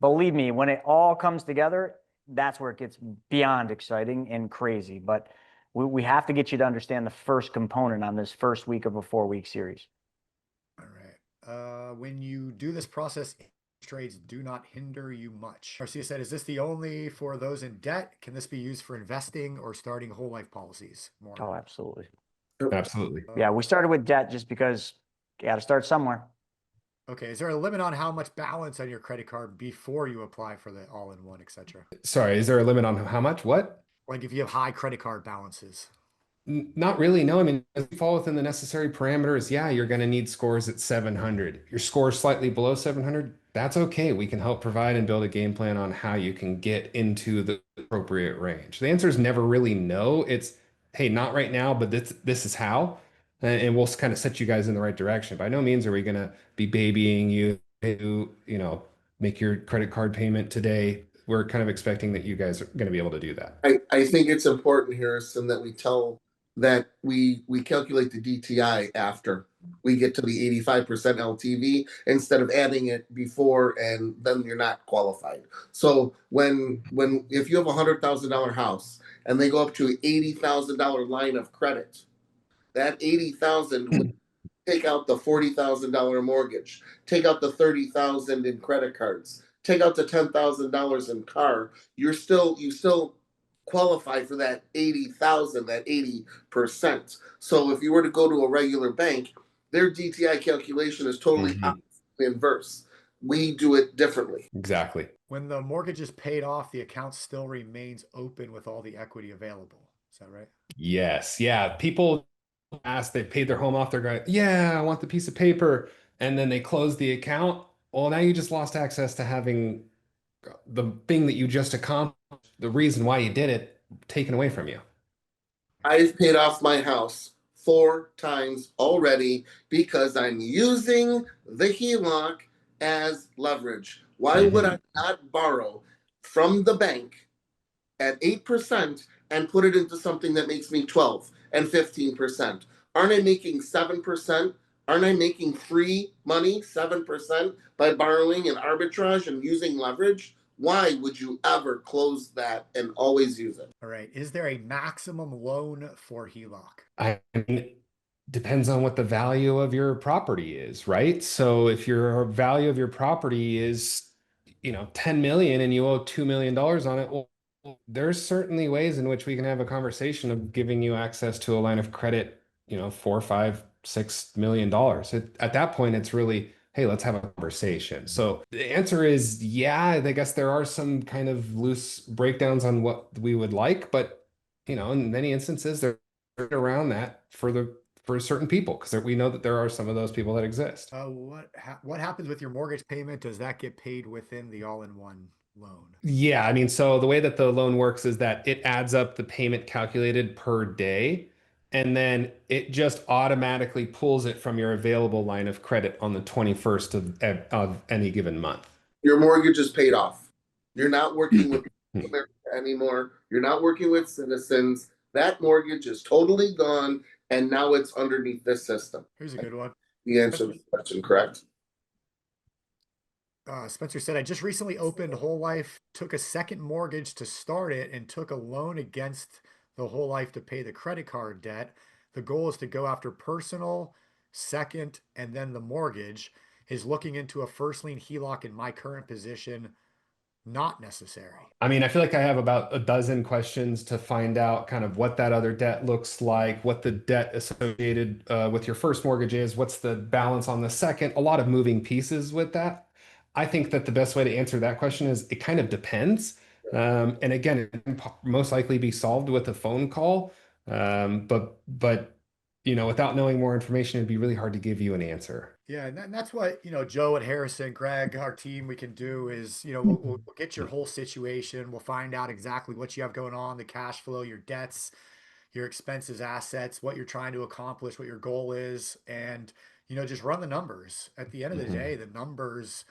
A: Believe me, when it all comes together, that's where it gets beyond exciting and crazy. But we have to get you to understand the first component on this first week of a 4-week series.
B: All right. When you do this process, trades do not hinder you much. Garcia said, is this the only for those in debt? Can this be used for investing or starting whole life policies? More.
A: Oh, absolutely.
C: Absolutely.
A: Yeah, we started with debt just because you got to start somewhere.
B: Okay, is there a limit on how much balance on your credit card before you apply for the all-in-one, etc.?
C: Sorry, is there a limit on how much? What?
B: Like if you have high credit card balances.
C: Not really. No, I mean, if you fall within the necessary parameters, yeah, you're going to need scores at 700. Your score is slightly below 700. That's okay. We can help provide and build a game plan on how you can get into the appropriate range. The answer is never really no. It's, hey, not right now, but this is how. And we'll kind of set you guys in the right direction. By no means are we going to be babying you to, make your credit card payment today. We're kind of expecting that you guys are going to be able to do that.
F: I think it's important, Harrison, that we calculate the DTI after we get to the 85% LTV instead of adding it before, and then you're not qualified. So if you have $100,000 house and they go up to an $80,000 line of credit, that 80,000 would take out the $40,000 mortgage, take out the 30,000 in credit cards, take out the $10,000 in car. You still qualify for that 80,000, that 80%. So if you were to go to a regular bank, their DTI calculation is totally inverse. We do it differently.
C: Exactly.
B: When the mortgage is paid off, the account still remains open with all the equity available. Is that right?
C: Yes. Yeah. People ask, they paid their home off, they're going, yeah, I want the piece of paper. And then they close the account. Well, now you just lost access to having the thing that you just accomplished, the reason why you did it, taken away from you.
F: I've paid off my house 4 times already because I'm using the HELOC as leverage. Why would I not borrow from the bank at 8% and put it into something that makes me 12 and 15%? Aren't I making 7%? Aren't I making free money, 7%, by borrowing and arbitrage and using leverage? Why would you ever close that and always use it?
B: All right. Is there a maximum loan for HELOC?
C: I mean, depends on what the value of your property is, right? So if your value of your property is, 10 million and you owe $2 million on it, well, there's certainly ways in which we can have a conversation of giving you access to a line of credit, $4, $5, $6 million. At that point, it's really, hey, let's have a conversation. So the answer is, yeah, I guess there are some kind of loose breakdowns on what we would like, but in many instances, they're around that for certain people, because we know that there are some of those people that exist.
B: What happens with your mortgage payment? Does that get paid within the all-in-one loan?
C: Yeah, I mean, so the way that the loan works is that it adds up the payment calculated per day, and then it just automatically pulls it from your available line of credit on the 21st of any given month.
F: Your mortgage is paid off. You're not working with America anymore. You're not working with Citizens. That mortgage is totally gone, and now it's underneath this system.
B: Here's a good one.
F: The answer to the question, correct?
B: Spencer said, I just recently opened Whole Life, took a second mortgage to start it, and took a loan against the Whole Life to pay the credit card debt. The goal is to go after personal, second, and then the mortgage. Is looking into a first lien HELOC in my current position not necessary?
C: I mean, I feel like I have about a dozen questions to find out kind of what that other debt looks like, what the debt associated with your first mortgage is, what's the balance on the second, a lot of moving pieces with that. I think that the best way to answer that question is it kind of depends. And again, it can most likely be solved with a phone call. But without knowing more information, it'd be really hard to give you an answer.
B: Yeah, and that's what, Joe at Harrison, Greg, our team, we can do is, we'll get your whole situation. We'll find out exactly what you have going on, the cash flow, your debts, your expenses, assets, what you're trying to accomplish, what your goal is, and, just run the numbers. At the end of the day, the numbers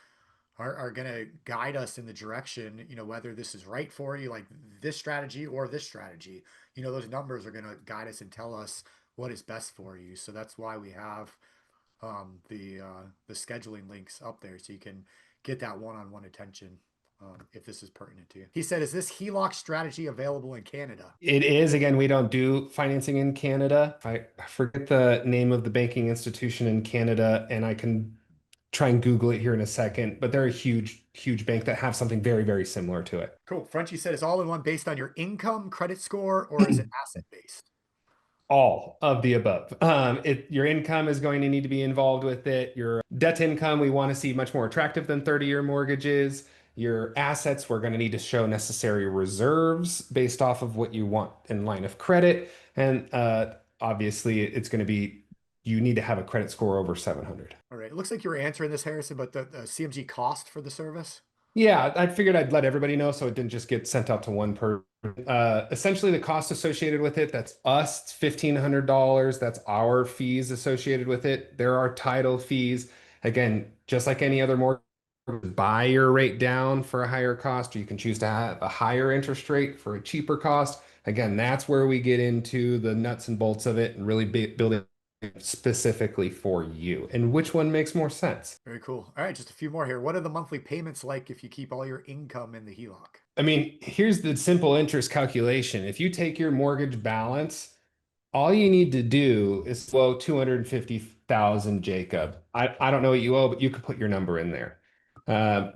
B: are going to guide us in the direction, whether this is right for you, like this strategy or this strategy. Those numbers are going to guide us and tell us what is best for you. So that's why we have the scheduling links up there, so you can get that one-on-one attention if this is pertinent to you. He said, is this HELOC strategy available in Canada?
C: It is. Again, we don't do financing in Canada. I forget the name of the banking institution in Canada, and I can try and Google it here in a second, but they're a huge, huge bank that have something very, very similar to it.
B: Cool. Frenchie said, is all-in-one based on your income, credit score, or is it asset-based?
C: All of the above. Your income is going to need to be involved with it. Your debt income, we want to see much more attractive than 30-year mortgages. Your assets, we're going to need to show necessary reserves based off of what you want in line of credit. And obviously, it's going to be, you need to have a credit score over 700.
B: All right. It looks like you were answering this, Harrison, but the CMG cost for the service?
C: Yeah, I figured I'd let everybody know so it didn't just get sent out to one person. Essentially, the cost associated with it, that's us, it's $1,500. That's our fees associated with it. There are title fees. Again, just like any other mortgage, buy your rate down for a higher cost, or you can choose to have a higher interest rate for a cheaper cost. Again, that's where we get into the nuts and bolts of it and really building specifically for you, and which one makes more sense.
B: Very cool. All right, just a few more here. What are the monthly payments like if you keep all your income in the HELOC?
C: I mean, here's the simple interest calculation. If you take your mortgage balance, all you need to do is owe 250,000, Jacob. I don't know what you owe, but you could put your number in there.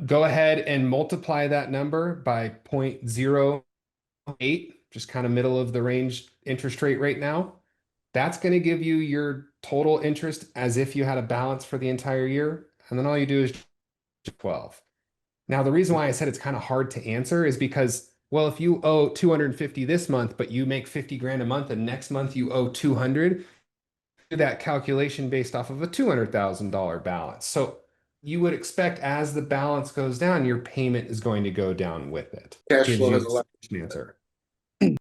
C: Go ahead and multiply that number by 0.08, just kind of middle of the range interest rate right now. That's going to give you your total interest as if you had a balance for the entire year. And then all you do is 12. Now, the reason why I said it's kind of hard to answer is because, well, if you owe 250 this month, but you make 50 grand a month, and next month you owe 200, do that calculation based off of a $200,000 balance. So you would expect as the balance goes down, your payment is going to go down with it.
F: Cash flow has a lot
C: answer.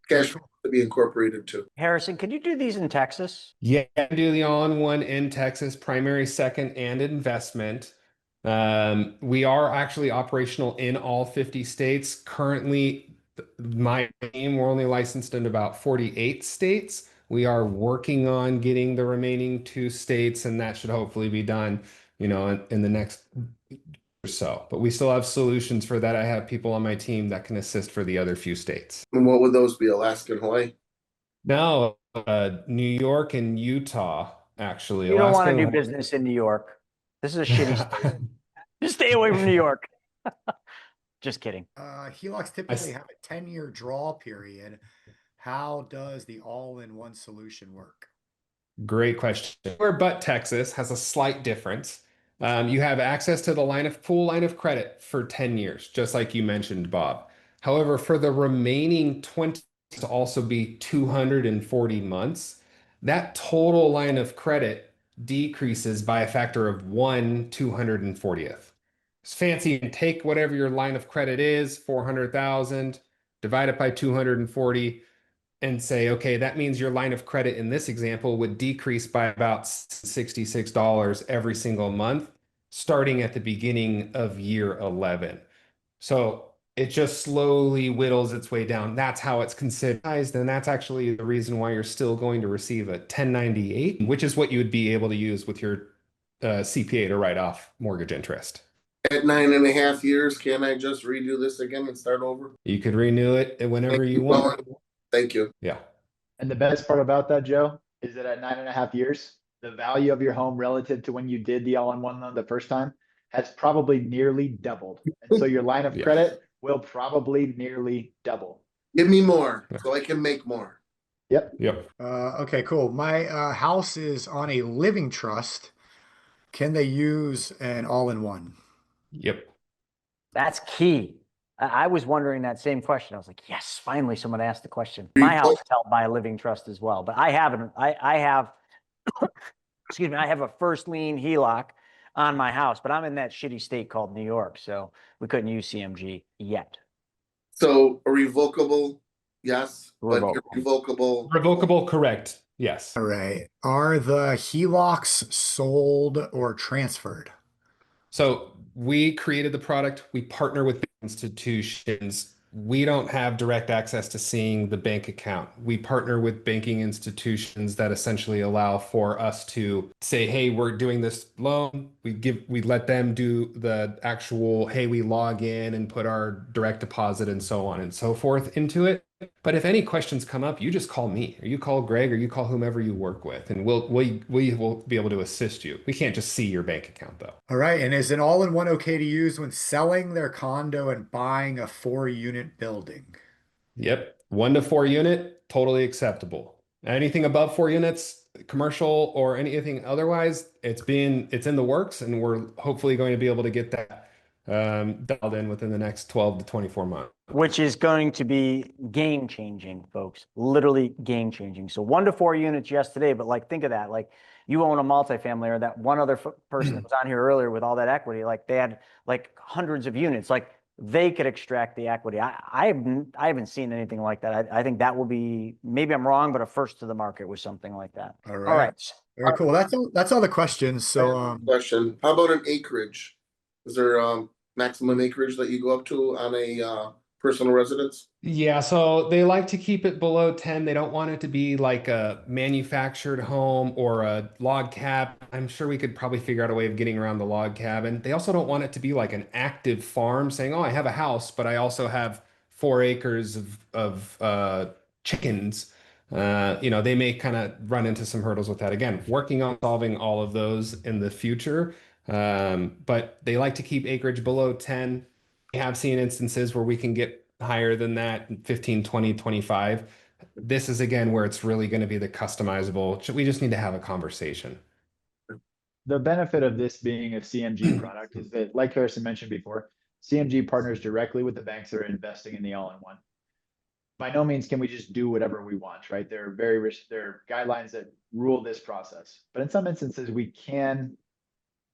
F: cash flow to be incorporated too.
A: Harrison, can you do these in Texas?
C: Yeah, I do the all-in-one in Texas, primary, second, and investment. We are actually operational in all 50 states. Currently, my team, we're only licensed in about 48 states. We are working on getting the remaining 2 states, and that should hopefully be done, in the next or so. But we still have solutions for that. I have people on my team that can assist for the other few states.
F: And what would those be? Alaska and Hawaii?
C: No, New York and Utah, actually.
A: You don't want to
C: Alaska
A: do
C: and
A: business in New York. This is a shitty state. Just stay away from New York. Just kidding.
B: HELOCs typically have a 10-year draw period. How does the all-in-one solution work?
C: Great question. But Texas has a slight difference. You have access to the full line of credit for 10 years, just like you mentioned, Bob. However, for the remaining 20 to also be 240 months, that total line of credit decreases by a factor of 1/240th. It's fancy, and take whatever your line of credit is, 400,000, divide it by 240 and say, okay, that means your line of credit in this example would decrease by about $66 every single month, starting at the beginning of year 11. So it just slowly whittles its way down. That's how it's considered. And that's actually the reason why you're still going to receive a 1098, which is what you would be able to use with your CPA to write off mortgage interest.
F: At 9.5 years, can I just redo this again and start over?
C: You could renew it whenever you want.
F: Thank you.
C: Yeah.
D: And the best part about that, Joe, is that at 9.5 years, the value of your home relative to when you did the all-in-one loan the first time has probably nearly doubled. And so your line of
C: Yeah.
D: credit will probably nearly double.
F: Give me more so I can make more.
D: Yep.
C: Yep.
B: Okay, cool. My house is on a living trust. Can they use an all-in-one?
C: Yep.
A: That's key. I was wondering that same question. I was like, yes, finally someone asked the question. My house is held by a living trust as well, but I haven't. I have, excuse me, I have a first lien HELOC on my house, but I'm in that shitty state called New York, so we couldn't use CMG yet.
F: So a revocable, yes, but
A: Revocable.
F: irrevocable.
C: Revocable, correct. Yes.
B: All right. Are the HELOCs sold or transferred?
C: So we created the product. We partner with institutions. We don't have direct access to seeing the bank account. We partner with banking institutions that essentially allow for us to say, hey, we're doing this loan. We let them do the actual, hey, we log in and put our direct deposit and so on and so forth into it. But if any questions come up, you just call me, or you call Greg, or you call whomever you work with, and we will be able to assist you. We can't just see your bank account though.
B: All right. And is an all-in-one okay to use when selling their condo and buying a 4-unit building?
C: Yep. 1 to 4 unit, totally acceptable. Anything above 4 units, commercial or anything otherwise, it's in the works, and we're hopefully going to be able to get that dialed in within the next 12 to 24 months.
A: Which is going to be game changing, folks. Literally game changing. So 1 to 4 units, yes, today, but like think of that. Like you own a multifamily, or that one other person that was on here earlier with all that equity, like they had like hundreds of units, like they could extract the equity. I haven't seen anything like that. I think that will be, maybe I'm wrong, but a first to the market with something like that.
B: All right.
A: All right.
B: Very cool. That's all the questions. So
F: Question. How about an acreage? Is there maximum acreage that you go up to on a personal residence?
C: Yeah, so they like to keep it below 10. They don't want it to be like a manufactured home or a log cabin. I'm sure we could probably figure out a way of getting around the log cabin. They also don't want it to be like an active farm saying, oh, I have a house, but I also have 4 acres of chickens. They may kind of run into some hurdles with that. Again, working on solving all of those in the future. But they like to keep acreage below 10. We have seen instances where we can get higher than that, 15, 20, 25. This is again where it's really going to be the customizable. We just need to have a conversation.
D: The benefit of this being a CMG product is that, like Harrison mentioned before, CMG partners directly with the banks that are investing in the all-in-one. By no means can we just do whatever we want, right? There are guidelines that rule this process. But in some instances, we can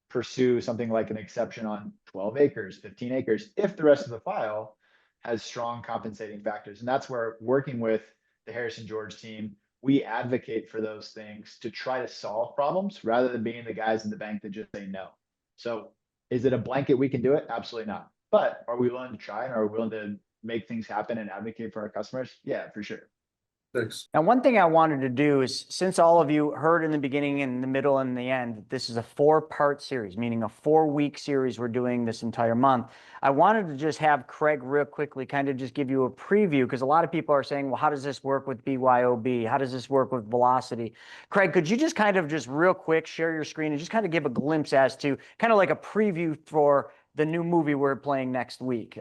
D: pursue something like an exception on 12 acres, 15 acres, if the rest of the file has strong compensating factors. And that's where, working with the Harrison George team, we advocate for those things to try to solve problems rather than being the guys in the bank that just say no. So is it a blanket we can do it? Absolutely not. But are we willing to try, and are we willing to make things happen and advocate for our customers? Yeah, for sure.
F: Thanks.
A: And one thing I wanted to do is, since all of you heard in the beginning and the middle and the end, this is a 4-part series, meaning a 4-week series we're doing this entire month. I wanted to just have Craig real quickly kind of just give you a preview, because a lot of people are saying, well, how does this work with BYOB? How does this work with velocity? Craig, could you just kind of just real quick share your screen and just kind of give a glimpse as to kind of like a preview for the new movie we're playing next week.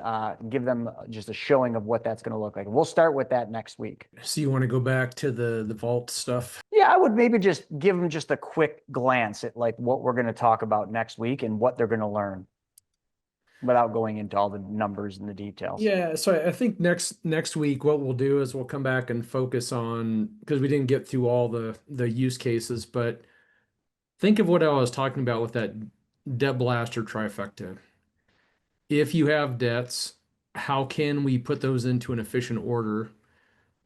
A: Give them just a showing of what that's going to look like. We'll start with that next week.
E: So you want to go back to the vault stuff?
A: Yeah, I would maybe just give them just a quick glance at like what we're going to talk about next week and what they're going to learn without going into all the numbers and the details.
E: Yeah, so I think next week what we'll do is we'll come back and focus on, because we didn't get through all the use cases, but think of what I was talking about with that debt blaster trifecta. If you have debts, how can we put those into an efficient order?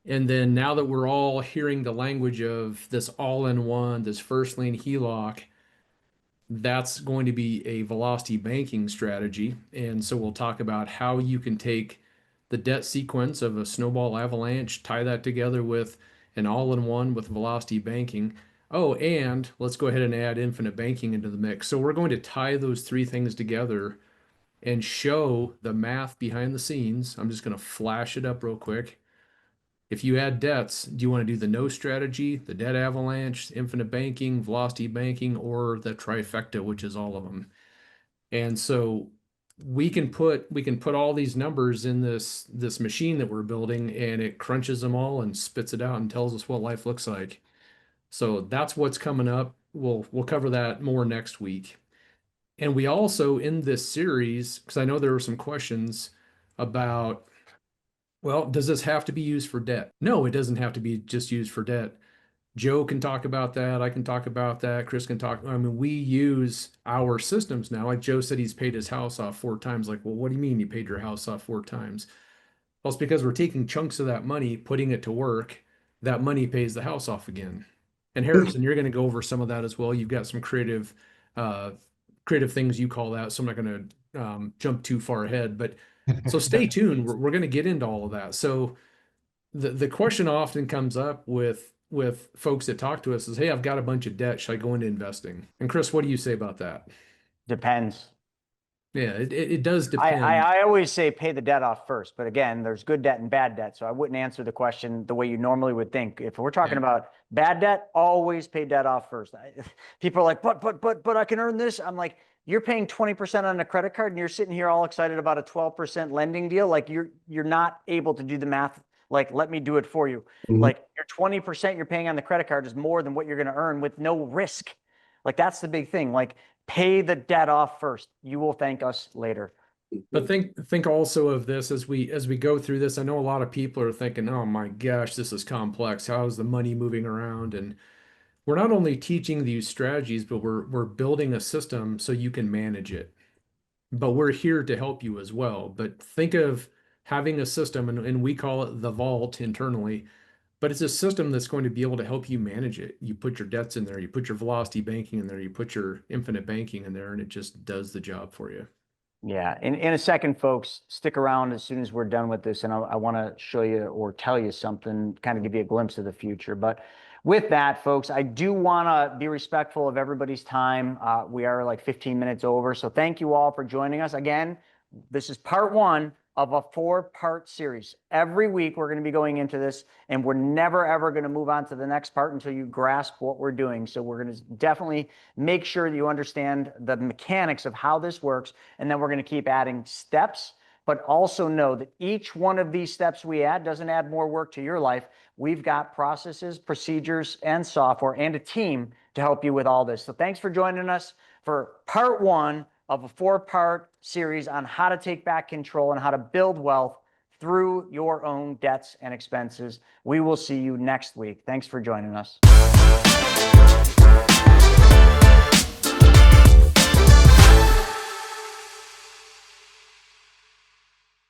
E: And then now that we're all hearing the language of this all-in-one, this first lien HELOC, that's going to be a velocity banking strategy. And so we'll talk about how you can take the debt sequence of a snowball avalanche, tie that together with an all-in-one with velocity banking. Oh, and let's go ahead and add infinite banking into the mix. So we're going to tie those three things together and show the math behind the scenes. I'm just going to flash it up real quick. If you add debts, do you want to do the no strategy, the debt avalanche, infinite banking, velocity banking, or the trifecta, which is all of them? And so we can put all these numbers in this machine that we're building, and it crunches them all and spits it out and tells us what life looks like. So that's what's coming up. We'll cover that more next week. And we also, in this series, because I know there were some questions about, well, does this have to be used for debt? No, it doesn't have to be just used for debt. Joe can talk about that. I can talk about that. Chris can talk. I mean, we use our systems now. Like Joe said, he's paid his house off 4 times. Like, well, what do you mean you paid your house off 4 times? Well, it's because we're taking chunks of that money, putting it to work. That money pays the house off again. And Harrison, you're going to go over some of that as well. You've got some creative things you call that. So I'm not going to jump too far ahead, but so stay tuned. We're going to get into all of that. So the question often comes up with folks that talk to us is, hey, I've got a bunch of debt. Should I go into investing? And Chris, what do you say about that?
A: Depends.
E: Yeah, it does depend.
A: I always say pay the debt off first, but again, there's good debt and bad debt. So I wouldn't answer the question the way you normally would think. If we're talking about bad debt, always pay debt off first. People are like, but I can earn this. I'm like, you're paying 20% on a credit card and you're sitting here all excited about a 12% lending deal. Like you're not able to do the math. Like, let me do it for you. Like your 20% you're paying on the credit card is more than what you're going to earn with no risk. Like that's the big thing. Like pay the debt off first. You will thank us later.
E: But think also of this as we go through this. I know a lot of people are thinking, oh my gosh, this is complex. How is the money moving around? And we're not only teaching these strategies, but we're building a system so you can manage it. But we're here to help you as well. But think of having a system, and we call it the vault internally, but it's a system that's going to be able to help you manage it. You put your debts in there, you put your velocity banking in there, you put your infinite banking in there, and it just does the job for you.
A: Yeah. In a second, folks, stick around as soon as we're done with this. And I want to show you or tell you something, kind of give you a glimpse of the future. But with that, folks, I do want to be respectful of everybody's time. We are like 15 minutes over. So thank you all for joining us. Again, this is part 1 of a 4-part series. Every week we're going to be going into this, and we're never ever going to move on to the next part until you grasp what we're doing. So we're going to definitely make sure that you understand the mechanics of how this works, and then we're going to keep adding steps, but also know that each one of these steps we add doesn't add more work to your life. We've got processes, procedures, and software, and a team to help you with all this. So thanks for joining us for part 1 of a 4-part series on how to take back control and how to build wealth through your own debts and expenses. We will see you next week. Thanks for joining us.